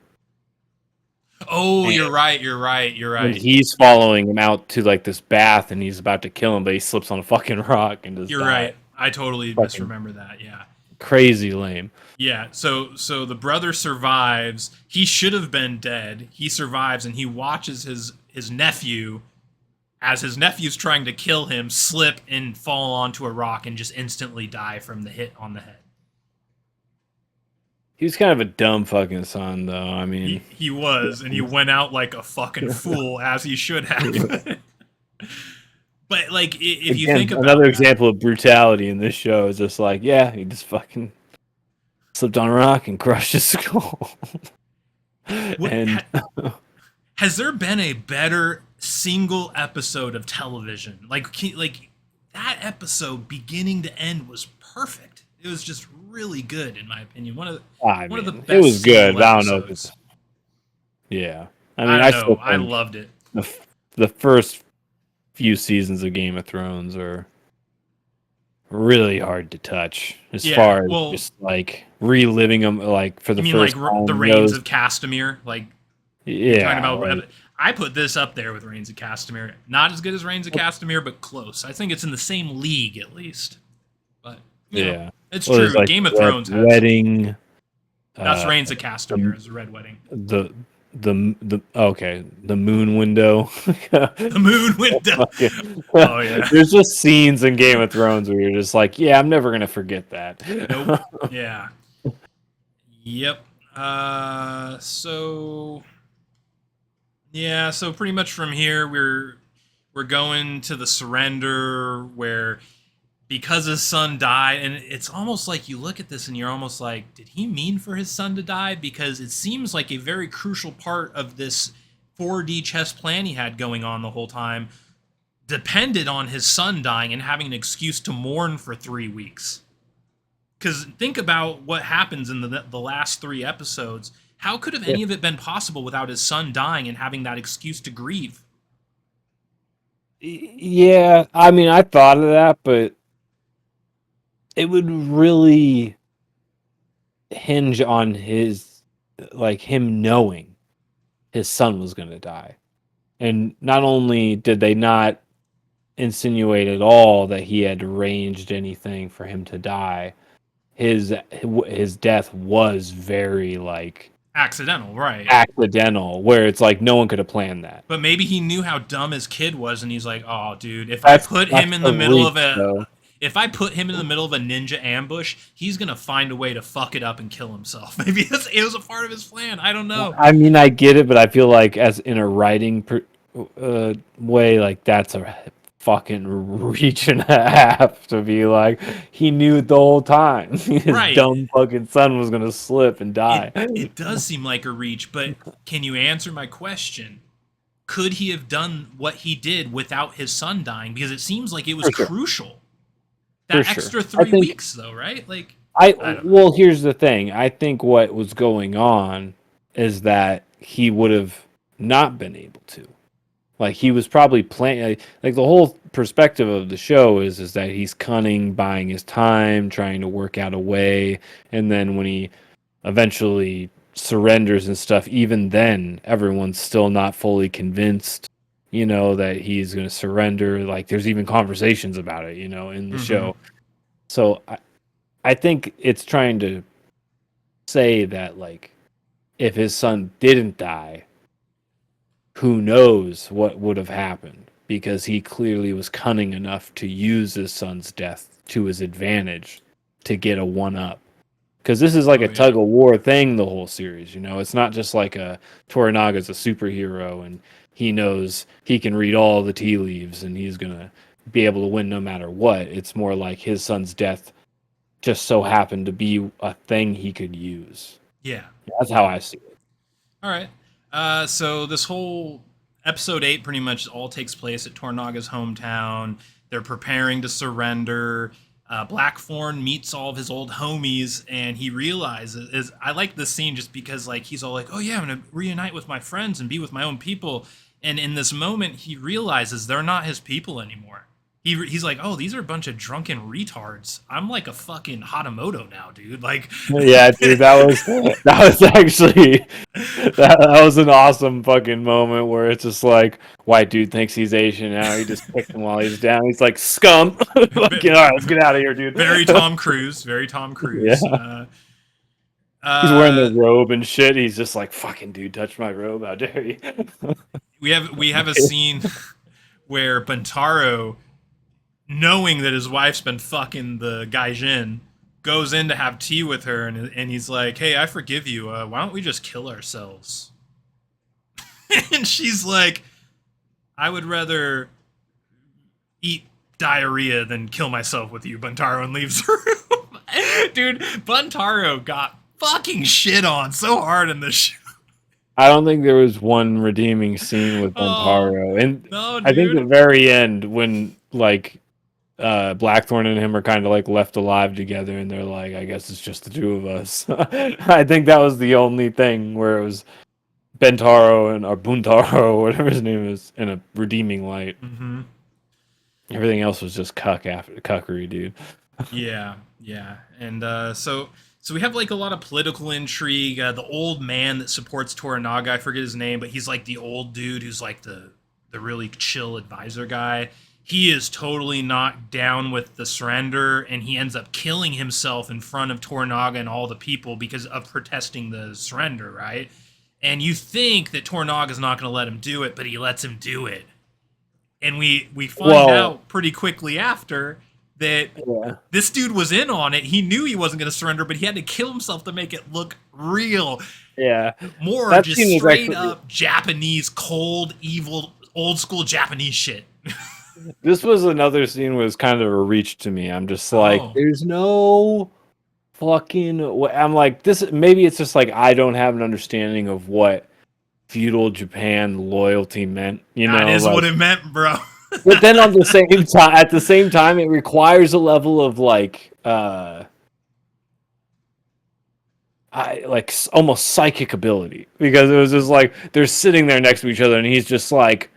S2: Oh,
S3: And-
S2: you're right. You're right. You're
S3: And
S2: right.
S3: he's following him out to like this bath, and he's about to kill him, but he slips on a fucking rock and just
S2: You're
S3: dies.
S2: right. I totally
S3: Fucking-
S2: misremember that. Yeah.
S3: Crazy lame.
S2: Yeah, so the brother survives. He should have been dead. He survives, and he watches his nephew, as his nephew's trying to kill him, slip and fall onto a rock and just instantly die from the hit on the head.
S3: He was kind of a dumb fucking son, though. I mean,
S2: He was, and he went out like a fucking fool, as he should have. But like, if you
S3: again,
S2: think about
S3: another
S2: that,
S3: example of brutality in this show is just like, yeah, he just fucking slipped on a rock and crushed his skull. And
S2: has there been a better single episode of television? Like that episode, beginning to end, was perfect. It was just really good, in my opinion. One of the best.
S3: It was good, but I don't know if
S2: episodes.
S3: it's. Yeah,
S2: I don't know.
S3: still
S2: I
S3: think
S2: loved it.
S3: the first few seasons of Game of Thrones are really hard to touch as
S2: Yeah,
S3: far as
S2: well-
S3: just like reliving them, like for the
S2: You mean
S3: first
S2: like
S3: time.
S2: the Reigns of Castamere? Like
S3: yeah,
S2: talking about.
S3: like-
S2: I put this up there with Reigns of Castamere. Not as good as Reigns of Castamere, but close. I think it's in the same league at least. But you know,
S3: yeah,
S2: it's
S3: Well,
S2: true.
S3: there's, like,
S2: Game of
S3: Red
S2: Thrones has.
S3: wedding.
S2: That's Reigns of Castamere is the Red Wedding.
S3: The moon window.
S2: The moon window. Oh, yeah.
S3: There's just scenes in Game of Thrones where you're just like, yeah, I'm never gonna forget that.
S2: Nope. Yeah. Yep. So pretty much from here we're going to the surrender where, because his son died, and it's almost like you look at this and you're almost like, did he mean for his son to die? Because it seems like a very crucial part of this 4D chess plan he had going on the whole time depended on his son dying and having an excuse to mourn for 3 weeks. Because think about what happens in the last 3 episodes. How could have any of it been possible without his son dying and having that excuse to grieve?
S3: Yeah, I mean, I thought of that, but it would really hinge on his, like, him knowing his son was going to die. And not only did they not insinuate at all that he had arranged anything for him to die, his death was very, like,
S2: Accidental, right?
S3: accidental, where it's like no one could have planned that.
S2: But maybe he knew how dumb his kid was, and he's like, "Oh, dude, if
S3: That's-
S2: I put
S3: that's
S2: him in the
S3: the
S2: middle
S3: reach,
S2: of a
S3: though.
S2: if I put him in the middle of a ninja ambush, he's gonna find a way to fuck it up and kill himself." Maybe it was a part of his plan. I don't know.
S3: I mean, I get it, but I feel like as in a writing way, like that's a fucking reach and a half to be like he knew it the whole time. His
S2: Right.
S3: dumb fucking son was gonna slip and die.
S2: It does seem like a reach, but can you answer my question? Could he have done what he did without his son dying? Because it seems like it was
S3: For sure.
S2: crucial. That
S3: For sure.
S2: extra
S3: I
S2: 3
S3: think-
S2: weeks, though, right? Like,
S3: Well, here's the thing. I think what was going on is that he would have not been able to. Like he was probably playing. Like the whole perspective of the show is that he's cunning, buying his time, trying to work out a way, and then when he eventually surrenders and stuff, even then everyone's still not fully convinced. You know that he's going to surrender. Like there's even conversations about it. You know in the
S2: Mhm.
S3: show. So I think it's trying to say that like if his son didn't die, who knows what would have happened, because he clearly was cunning enough to use his son's death to his advantage to get a one-up. Because this is like
S2: Oh,
S3: a
S2: yeah.
S3: tug-of-war thing, the whole series, you know? It's not just like Toranaga's a superhero and he knows he can read all the tea leaves and he's going to be able to win no matter what. It's more like his son's death just so happened to be a thing he could use.
S2: yeah.
S3: That's how I see it.
S2: All right. So this whole episode 8 pretty much all takes place at Tornaga's hometown. They're preparing to surrender. Blackthorn meets all of his old homies, and he realizes, I like this scene just because like he's all like, oh yeah, I'm gonna reunite with my friends and be with my own people. And in this moment, he realizes they're not his people anymore. he's like, oh, these are a bunch of drunken retards. I'm like a fucking Hatamoto now, dude. Like,
S3: Yeah, dude, that was actually that was an awesome fucking moment where it's just like white dude thinks he's Asian now. He just kicked him while he's down. He's like scum. Fucking all right, let's get out of here, dude.
S2: very Tom Cruise. Very Tom Cruise.
S3: Yeah. He's wearing the robe and shit. He's just like, fucking dude, touch my robe. How dare you?
S2: we have a scene where Bantaro, knowing that his wife's been fucking the Gaijin, goes in to have tea with her, and he's like, hey, I forgive you. Why don't we just kill ourselves? And she's like, I would rather eat diarrhea than kill myself with you, Bantaro, and leaves the room. Dude, Bantaro got fucking shit on so hard in this show.
S3: I don't think there was one redeeming scene with Bantaro. And
S2: No, dude.
S3: I think the very end when like Blackthorn and him are kind of like left alive together and they're like, I guess it's just the two of us. I think that was the only thing where it was Bentaro or Buntaro, whatever his name is, in a redeeming light.
S2: Mm-hmm.
S3: Everything else was just cuckery, dude.
S2: Yeah. And so we have like a lot of political intrigue. The old man that supports Toranaga, I forget his name, but he's like the old dude who's like the really chill advisor guy. He is totally not down with the surrender, and he ends up killing himself in front of Toranaga and all the people because of protesting the surrender, right? And you think that Toranaga's not going to let him do it, but he lets him do it. And we find out pretty quickly after that this dude was in on it. He knew he wasn't going to surrender, but he had to kill himself to make it look real.
S3: Yeah.
S2: More that just straight up Japanese, cold, evil, old school Japanese shit.
S3: This was another scene was kind of a reach to me. I'm just like, there's no fucking... I'm like, this. Maybe it's just like I don't have an understanding of what feudal Japan loyalty meant. You know,
S2: that is
S3: like,
S2: what it meant, bro.
S3: But then at the same time, it requires a level of like, almost psychic ability, because it was just like they're sitting there next to each other, and he's just like,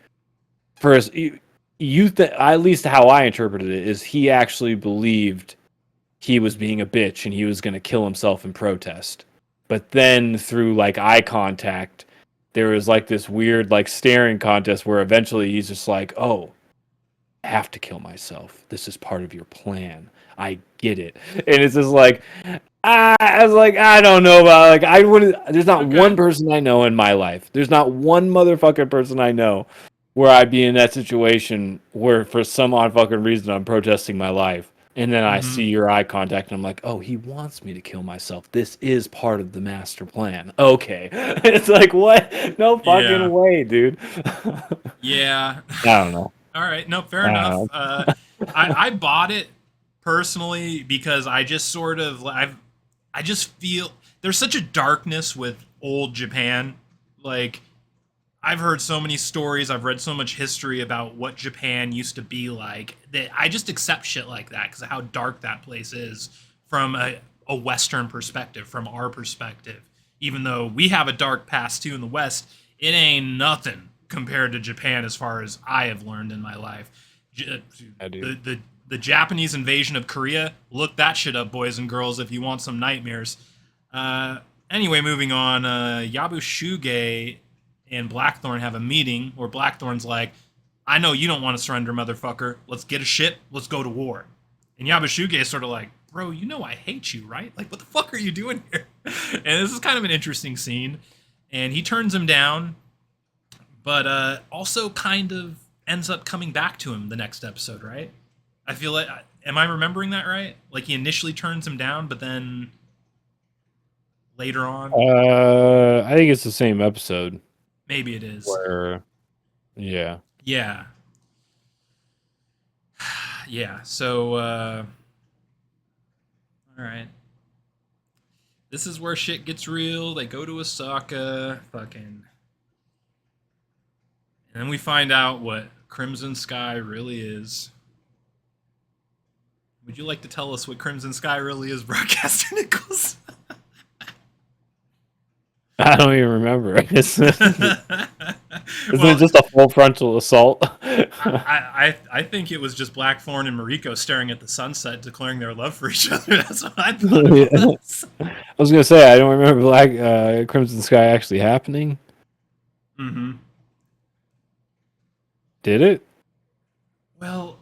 S3: first, at least how I interpreted it is he actually believed he was being a bitch and he was going to kill himself in protest, but then through like eye contact, there was like this weird like staring contest where eventually he's just like, oh, I have to kill myself. This is part of your plan. I get it. And it's just like, I was like, I don't know about, like, I wouldn't, there's not one person I know in my life. There's not one motherfucking person I know where I'd be in that situation where for some odd fucking reason I'm protesting my life. And then I see your eye contact and I'm like, oh, he wants me to kill myself. This is part of the master plan. Okay. It's like, what? No fucking way, dude.
S2: Yeah.
S3: I don't know.
S2: All right. No, fair enough. I bought it personally because I just sort of, I just feel there's such a darkness with old Japan. Like, I've heard so many stories, I've read so much history about what Japan used to be like, that I just accept shit like that because of how dark that place is from a Western perspective, from our perspective. Even though we have a dark past too in the West, it ain't nothing compared to Japan as far as I have learned in my life.
S3: I do.
S2: The Japanese invasion of Korea, look that shit up, boys and girls, if you want some nightmares. Anyway, moving on, Yabushuge and Blackthorn have a meeting where Blackthorn's like, I know you don't want to surrender, motherfucker. Let's get a ship. Let's go to war. And Yabushuge is sort of like, bro, you know I hate you, right? Like, what the fuck are you doing here? And this is kind of an interesting scene. And he turns him down, but also kind of ends up coming back to him the next episode, right? I feel like, am I remembering that right? Like, he initially turns him down, but then later on?
S3: I think it's the same episode.
S2: Maybe it is.
S3: Yeah.
S2: Yeah. Yeah, so, all right. This is where shit gets real. They go to Osaka, fucking... And then we find out what Crimson Sky really is. Would you like to tell us what Crimson Sky really is, Broadcaster Nickels?
S3: I don't even remember. Isn't it just a full frontal assault?
S2: I think it was just Blackthorn and Mariko staring at the sunset, declaring their love for each other. That's what I thought it was.
S3: I was gonna say I don't remember Crimson Sky actually happening.
S2: Mm-hmm.
S3: Did it?
S2: Well,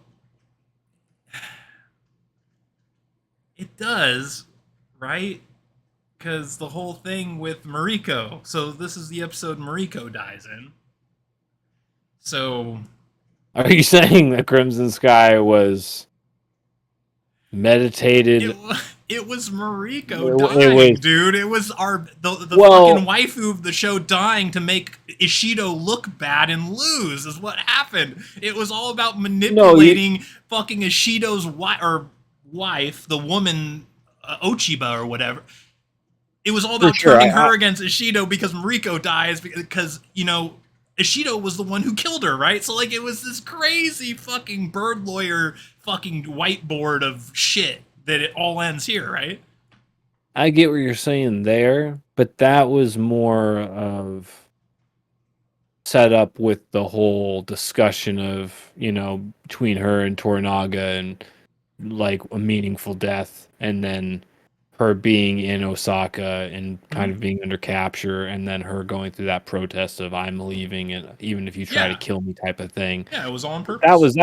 S2: it does, right? Because the whole thing with Mariko. So this is the episode Mariko dies in. So,
S3: Are you saying that Crimson Sky was meditated?
S2: it was Mariko
S3: It
S2: dying,
S3: was-
S2: dude. It was the
S3: Well-
S2: fucking waifu of the show dying to make Ishido look bad and lose is what happened. It was all about manipulating fucking Ishido's wife, the woman Ochiba or whatever. It was all about turning her against Ishido because Mariko dies because, you know, Ishido was the one who killed her, right? So, like, it was this crazy fucking bird lawyer fucking whiteboard of shit that it all ends here, right?
S3: I get what you're saying there, but that was more of set up with the whole discussion of, you know, between her and Toranaga and like a meaningful death, and then her being in Osaka and kind of being under capture, and then her going through that protest of I'm leaving, and even if you try to kill me type of thing.
S2: Yeah, it was all on purpose.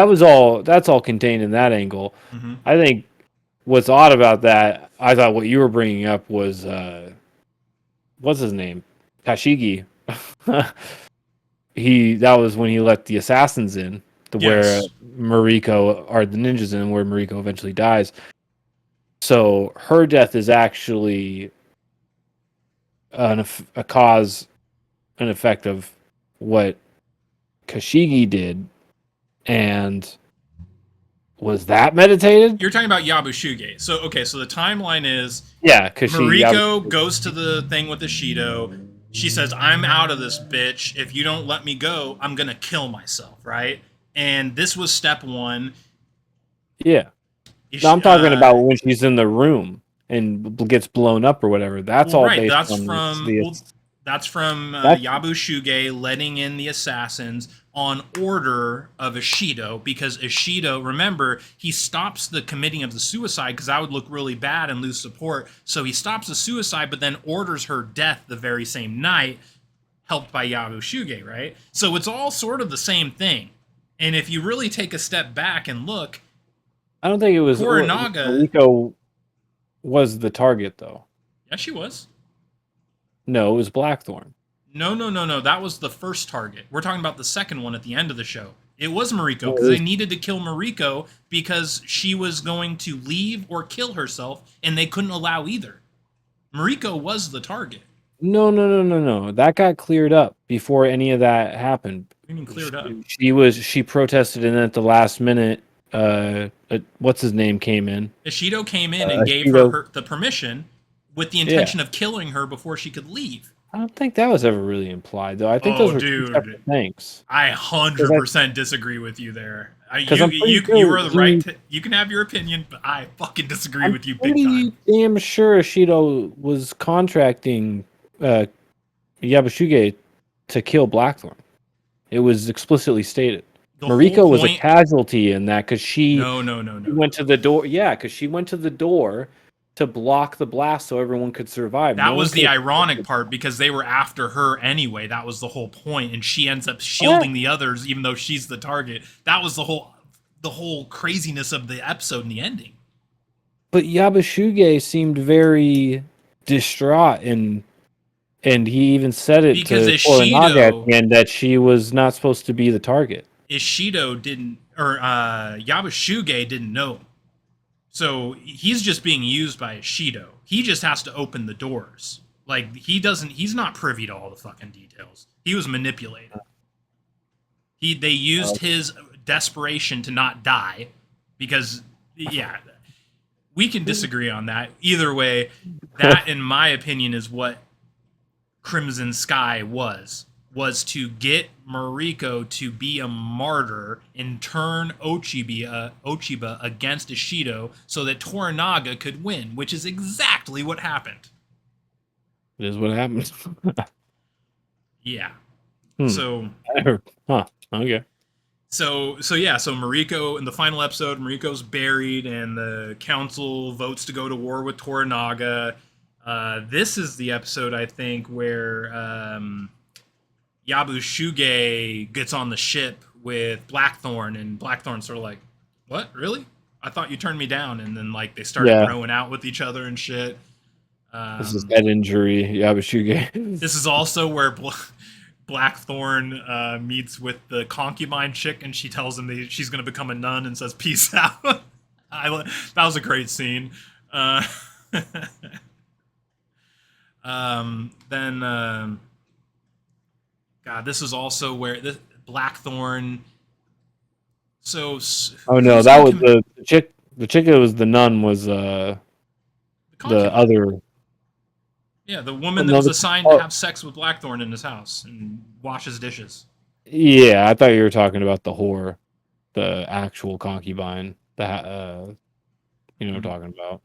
S3: That's all contained in that angle.
S2: Mm-hmm.
S3: I think what's odd about that, I thought what you were bringing up was what's his name? Kashigi. That was when he let the assassins in, where Mariko are the ninjas in, where Mariko eventually dies. So her death is actually a cause and effect of what Kashigi did, and was that meditated?
S2: You're talking about Yabushuge. So, okay, so the timeline is
S3: Kashigi.
S2: Mariko goes to the thing with Ishido. She says, I'm out of this bitch. If you don't let me go, I'm going to kill myself, right? And this was step one.
S3: Yeah. No, I'm talking about when she's in the room and gets blown up or whatever. That's all based on
S2: that's from Yabushuge letting in the assassins on order of Ishido, because Ishido, remember, he stops the committing of the suicide because that would look really bad and lose support. So he stops the suicide, but then orders her death the very same night, helped by Yabushuge, right? So it's all sort of the same thing. And if you really take a step back and look,
S3: I don't think it was
S2: Toranaga.
S3: Mariko was the target, though.
S2: Yeah, she was.
S3: No, it was Blackthorn.
S2: No. That was the first target. We're talking about the second one at the end of the show. It was Mariko, because they needed to kill Mariko because she was going to leave or kill herself, and they couldn't allow either. Mariko was the target.
S3: No. That got cleared up before any of that happened.
S2: What do you mean cleared up?
S3: She protested, and then at the last minute, what's his name came in.
S2: Ishido came in and gave her the permission with the intention of killing her before she could leave.
S3: I don't think that was ever really implied, though. I think those were two separate things.
S2: I 100% disagree with you there. You are the right to, you can have your opinion, but I fucking disagree with you big time.
S3: Damn sure Ishido was contracting Yabushuge to kill Blackthorn. It was explicitly stated. Mariko was a casualty in that because she went to the door. Yeah, because she went to the door to block the blast so everyone could survive.
S2: That was the ironic part, because they were after her anyway. That was the whole point, and she ends up shielding the others, even though she's the target. That was the whole craziness of the episode and the ending.
S3: But Yabushuge seemed very distraught, and he even said it
S2: because
S3: to Toranaga at the end that she was not supposed to be the target.
S2: Ishido didn't, or Yabushuge didn't know. So he's just being used by Ishido. He just has to open the doors. Like, he's not privy to all the fucking details. He was manipulated. They used his desperation to not die because, we can disagree on that. Either way, that, in my opinion, is what Crimson Sky was to get Mariko to be a martyr and turn Ochiba against Ishido so that Toranaga could win, which is exactly what happened.
S3: It is what happened.
S2: Yeah. So
S3: Huh. Okay.
S2: So Mariko in the final episode, Mariko's buried, and the council votes to go to war with Toranaga. This is the episode, I think, where Yabushige gets on the ship with Blackthorn, and Blackthorn's sort of like, "What? Really? I thought you turned me down." And then like they started growing out with each other and shit.
S3: This is head injury, Yabushige.
S2: This is also where Blackthorn meets with the concubine chick, and she tells him that she's going to become a nun and says, "Peace out." That was a great scene. Then, God, this is also where Blackthorn. So,
S3: oh no, that was the chick. The chick that was the nun was the other.
S2: Yeah, the woman that was assigned to have sex with Blackthorn in his house and wash his dishes.
S3: Yeah, I thought you were talking about the whore, the actual concubine. That you know what I'm talking about.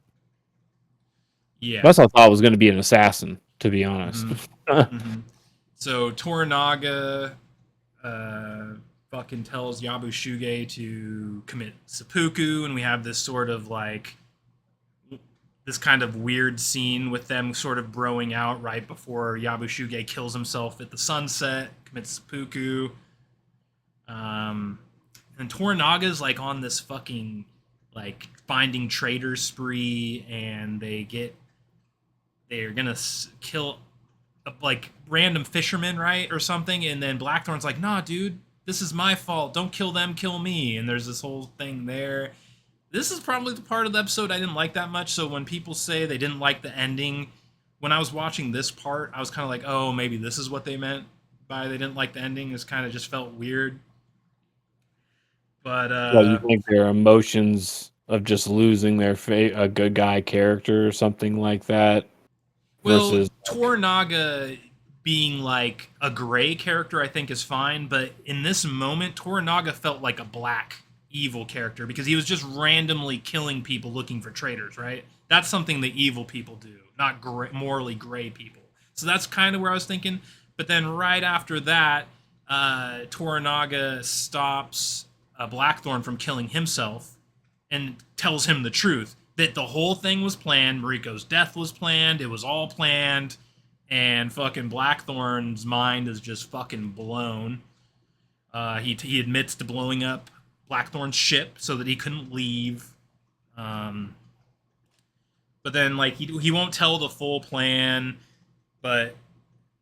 S2: Yeah,
S3: that's what I thought was going to be an assassin, to be honest.
S2: So Toranaga fucking tells Yabushige to commit seppuku, and we have this sort of like this kind of weird scene with them sort of broing out right before Yabushige kills himself at the sunset, commits seppuku. And Toranaga's like on this fucking like finding traitors spree, and they're gonna kill like random fishermen, right, or something, and then Blackthorn's like, "Nah, dude, this is my fault. Don't kill them, kill me." And there's this whole thing there. This is probably the part of the episode I didn't like that much. So when people say they didn't like the ending, when I was watching this part, I was kind of like, oh, maybe this is what they meant by they didn't like the ending. It's kind of just felt weird. But
S3: well, you think their emotions of just losing their a good guy character or something like that?
S2: Well,
S3: versus
S2: Toranaga being like a gray character, I think is fine. But in this moment, Toranaga felt like a black evil character because he was just randomly killing people looking for traitors, right? That's something that evil people do, not morally gray people. So that's kind of where I was thinking. But then right after that, Toranaga stops Blackthorn from killing himself and tells him the truth, that the whole thing was planned. Mariko's death was planned. It was all planned. And fucking Blackthorn's mind is just fucking blown. He admits to blowing up Blackthorn's ship so that he couldn't leave. But then like he won't tell the full plan, but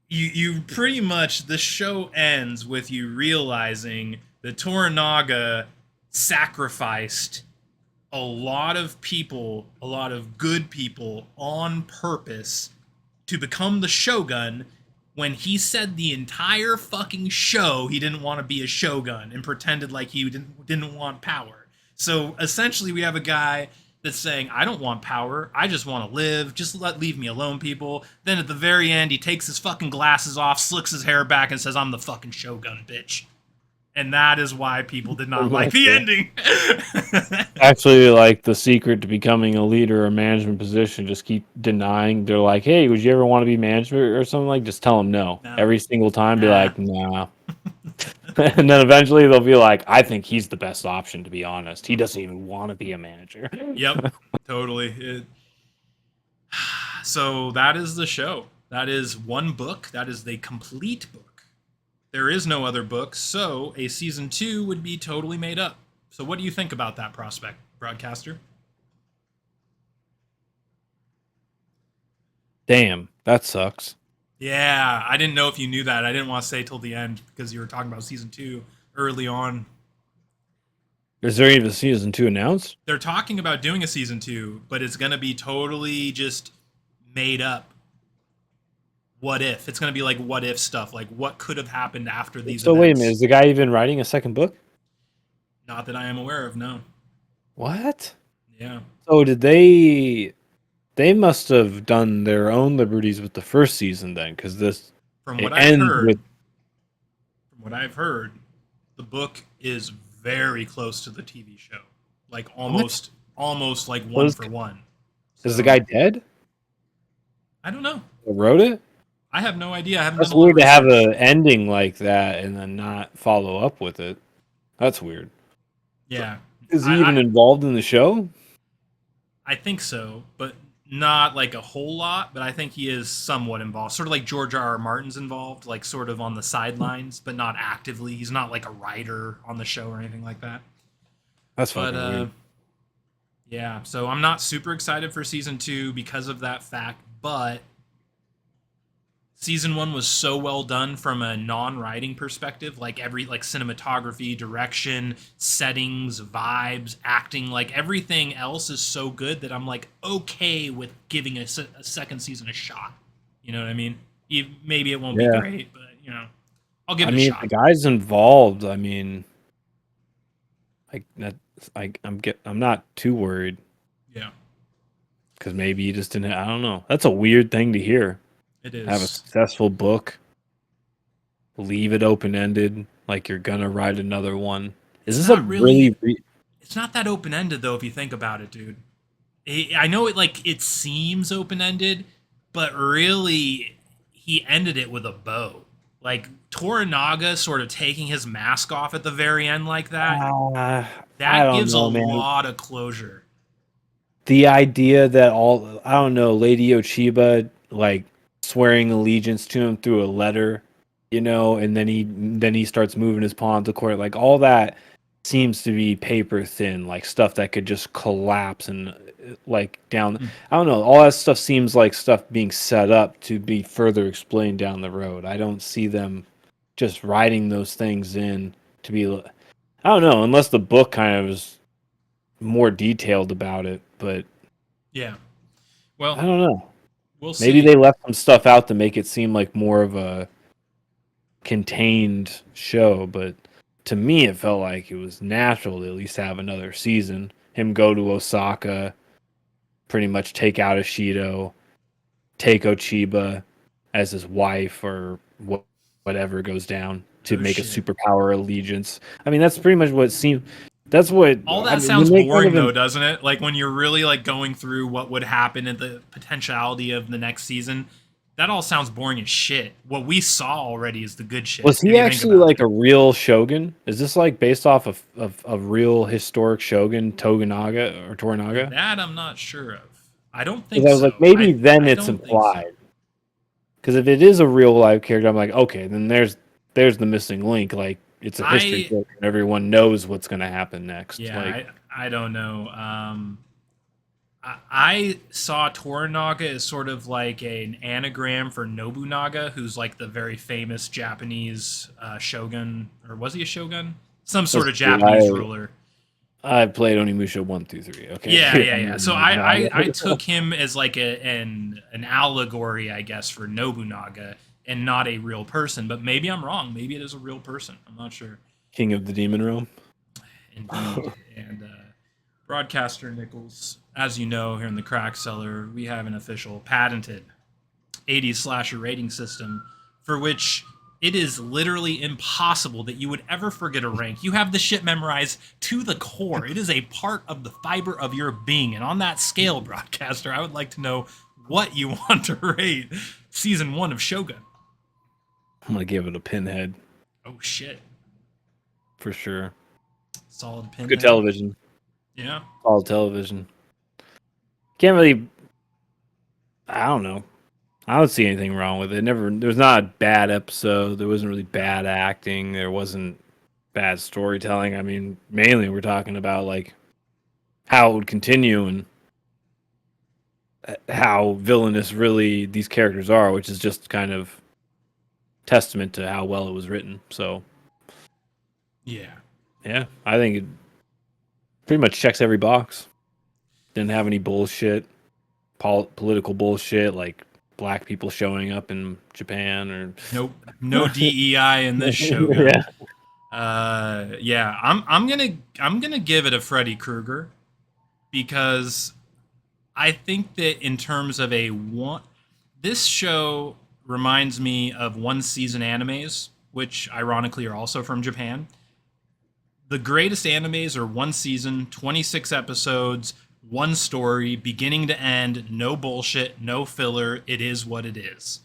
S2: you pretty much, the show ends with you realizing that Toranaga sacrificed a lot of people, a lot of good people on purpose to become the Shogun, when he said the entire fucking show he didn't want to be a shogun and pretended like he didn't want power. So essentially we have a guy that's saying, I don't want power, I just want to live, just leave me alone, people. Then at the very end he takes his fucking glasses off, slicks his hair back, and says, I'm the fucking shogun, bitch. And that is why people did not like the ending.
S3: Actually, like the secret to becoming a leader or management position, just keep denying. They're like, hey, would you ever want to be management or something? Like, just tell them no. Every single time. Be like, nah. And then eventually they'll be like, I think he's the best option, to be honest. He doesn't even want to be a manager.
S2: Yep, totally. So that is the show. That is one book. That is the complete book. There is no other book, so a season 2 would be totally made up. So what do you think about that prospect, Broadcaster?
S3: Damn, that sucks.
S2: Yeah, I didn't know if you knew that. I didn't want to say till the end because you were talking about season 2 early on.
S3: Is there even a season 2 announced?
S2: They're talking about doing a season 2, but it's going to be totally just made up. What if? It's going to be like what if stuff, like what could have happened after these
S3: So
S2: events.
S3: wait a minute, is the guy even writing a second book?
S2: Not that I am aware of, no.
S3: What?
S2: Yeah.
S3: So did they must have done their own liberties with the first season then, because this
S2: From what I've heard, the book is very close to the TV show. Like almost like one for one.
S3: Is the guy dead?
S2: I don't know.
S3: Who wrote it?
S2: I have no idea. I haven't
S3: That's
S2: done a lot of
S3: weird to have
S2: research.
S3: an ending like that and then not follow up with it. That's weird.
S2: Yeah,
S3: Is he
S2: I
S3: even involved in the show?
S2: I think so, but not like a whole lot. But I think he is somewhat involved, sort of like George R. R. Martin's involved, like sort of on the sidelines, but not actively. He's not like a writer on the show or anything like that.
S3: That's
S2: But
S3: fucking weird.
S2: yeah, so I'm not super excited for season 2 because of that fact, but season 1 was so well done from a non-writing perspective, like every like cinematography, direction, settings, vibes, acting, like everything else is so good that I'm like okay with giving a second season a shot. You know what I mean? Maybe it won't be
S3: Yeah.
S2: great, but I'll give
S3: I
S2: it a
S3: mean, if the
S2: shot.
S3: guy's involved, I mean, like that, I'm not too worried
S2: Yeah,
S3: because maybe you just didn't. I don't know. That's a weird thing to hear.
S2: it
S3: Have a
S2: is.
S3: successful book, leave it open ended, like you're gonna write another one. Is
S2: It's
S3: this a
S2: not really
S3: really?
S2: it's not that open-ended though if you think about it, dude. I know it seems open ended, but really he ended it with a bow. Like Toranaga sort of taking his mask off at the very end like that.
S3: I
S2: That
S3: don't
S2: gives a
S3: know, man.
S2: lot of closure.
S3: The idea that I don't know, Lady Ochiba like swearing allegiance to him through a letter, and then he starts moving his pawn to court, like all that seems to be paper thin, like stuff that could just collapse and like down.
S2: Hmm.
S3: I don't know. All that stuff seems like stuff being set up to be further explained down the road. I don't see them just writing those things in to be. I don't know, unless the book kind of is more detailed about it, but
S2: Yeah.
S3: I
S2: Well,
S3: don't know.
S2: we'll
S3: Maybe
S2: see.
S3: they left some stuff out to make it seem like more of a contained show, but to me, it felt like it was natural to at least have another season. Him go to Osaka, pretty much take out Ishido, take Ochiba as his wife or whatever goes down to
S2: No
S3: make a
S2: shit.
S3: superpower allegiance. I mean, that's pretty much what it seemed. That's what
S2: All
S3: I
S2: that
S3: mean. When
S2: sounds
S3: they kind
S2: boring
S3: of
S2: though, doesn't it? Like when you're really like going through what would happen and the potentiality of the next season, that all sounds boring as shit. What we saw already is the good shit,
S3: was
S2: if
S3: he
S2: you think
S3: actually
S2: about it.
S3: like a real shogun? Is this like based off of a real historic shogun, Togunaga or Toranaga?
S2: That I'm not sure of. I don't
S3: Because
S2: think
S3: I was like,
S2: so.
S3: maybe then
S2: I
S3: it's
S2: don't think so.
S3: implied. Because if it is a real life character, I'm like, okay, then there's the missing link. Like it's a history
S2: I
S3: book, and everyone knows what's going to happen next.
S2: yeah,
S3: Like,
S2: I don't know. I saw Toranaga as sort of like an anagram for Nobunaga, who's like the very famous Japanese shogun, or was he a shogun? Some sort
S3: let's
S2: of
S3: see,
S2: Japanese ruler.
S3: I played Onimusha 1 through 3.
S2: Yeah,
S3: Okay,
S2: yeah,
S3: I'm
S2: yeah. So
S3: Nobunaga.
S2: I took him as like an allegory, I guess, for Nobunaga, and not a real person. But maybe I'm wrong. Maybe it is a real person. I'm not sure.
S3: King of the Demon Realm.
S2: Indeed. And Broadcaster Nickels, as you know, here in the Crack Cellar, we have an official patented 80s slasher rating system for which it is literally impossible that you would ever forget a rank. You have the shit memorized to the core. It is a part of the fiber of your being. And on that scale, Broadcaster, I would like to know what you want to rate season 1 of Shogun.
S3: I'm gonna give it a pinhead
S2: Oh, shit.
S3: for sure.
S2: Solid pinhead.
S3: Good television.
S2: Yeah.
S3: Solid television. Can't really. I don't know. I don't see anything wrong with it. There was not a bad episode. There wasn't really bad acting. There wasn't bad storytelling. I mean, mainly we're talking about like how it would continue and how villainous really these characters are, which is just kind of testament to how well it was written. So
S2: Yeah.
S3: yeah, I think it pretty much checks every box. Didn't have any bullshit, political bullshit like black people showing up in Japan or
S2: Nope. No DEI in this Shogun.
S3: yeah.
S2: Yeah, I'm gonna give it a Freddy Krueger because I think that in terms of this show reminds me of one season animes, which ironically are also from Japan. The greatest animes are one season, 26 episodes, one story, beginning to end, no bullshit, no filler. It is what it is.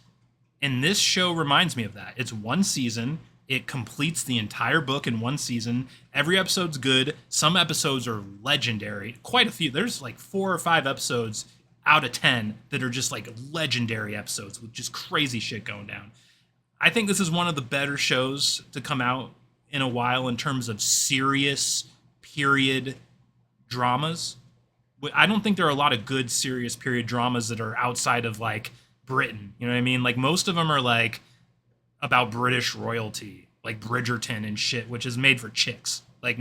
S2: And this show reminds me of that. It's one season. It completes the entire book in one season. Every episode's good. Some episodes are legendary. Quite a few. There's like 4 or 5 episodes out of 10 that are just like legendary episodes with just crazy shit going down. I think this is one of the better shows to come out in a while in terms of serious period dramas. I don't think there are a lot of good serious period dramas that are outside of like Britain. You know what I mean? Like most of them are like about British royalty, like Bridgerton and shit, which is made for chicks. Like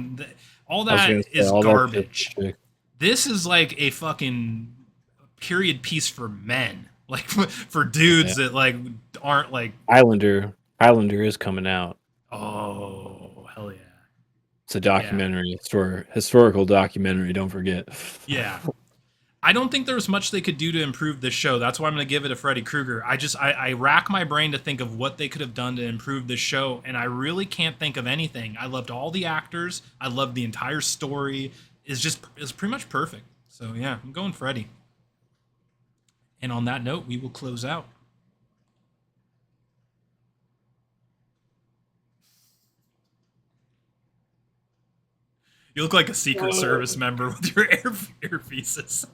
S2: all that is garbage. This is like a fucking period piece for men, like for dudes that like aren't like Highlander
S3: is coming out.
S2: Oh, hell yeah.
S3: It's a documentary, historical documentary, don't forget.
S2: Yeah. I don't think there's much they could do to improve this show. That's why I'm going to give it a Freddy Krueger. I rack my brain to think of what they could have done to improve this show, and I really can't think of anything. I loved all the actors. I loved the entire story. It's pretty much perfect. So yeah, I'm going Freddy. And on that note, we will close out. You look like a Secret Service member with your earpieces.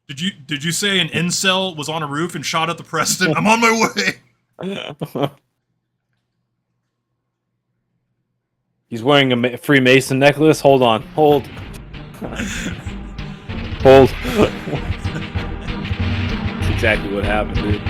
S2: Did you say an incel was on a roof and shot at the president? I'm on my way.
S3: He's wearing a Freemason necklace. Hold on. Hold. That's exactly what happened, dude.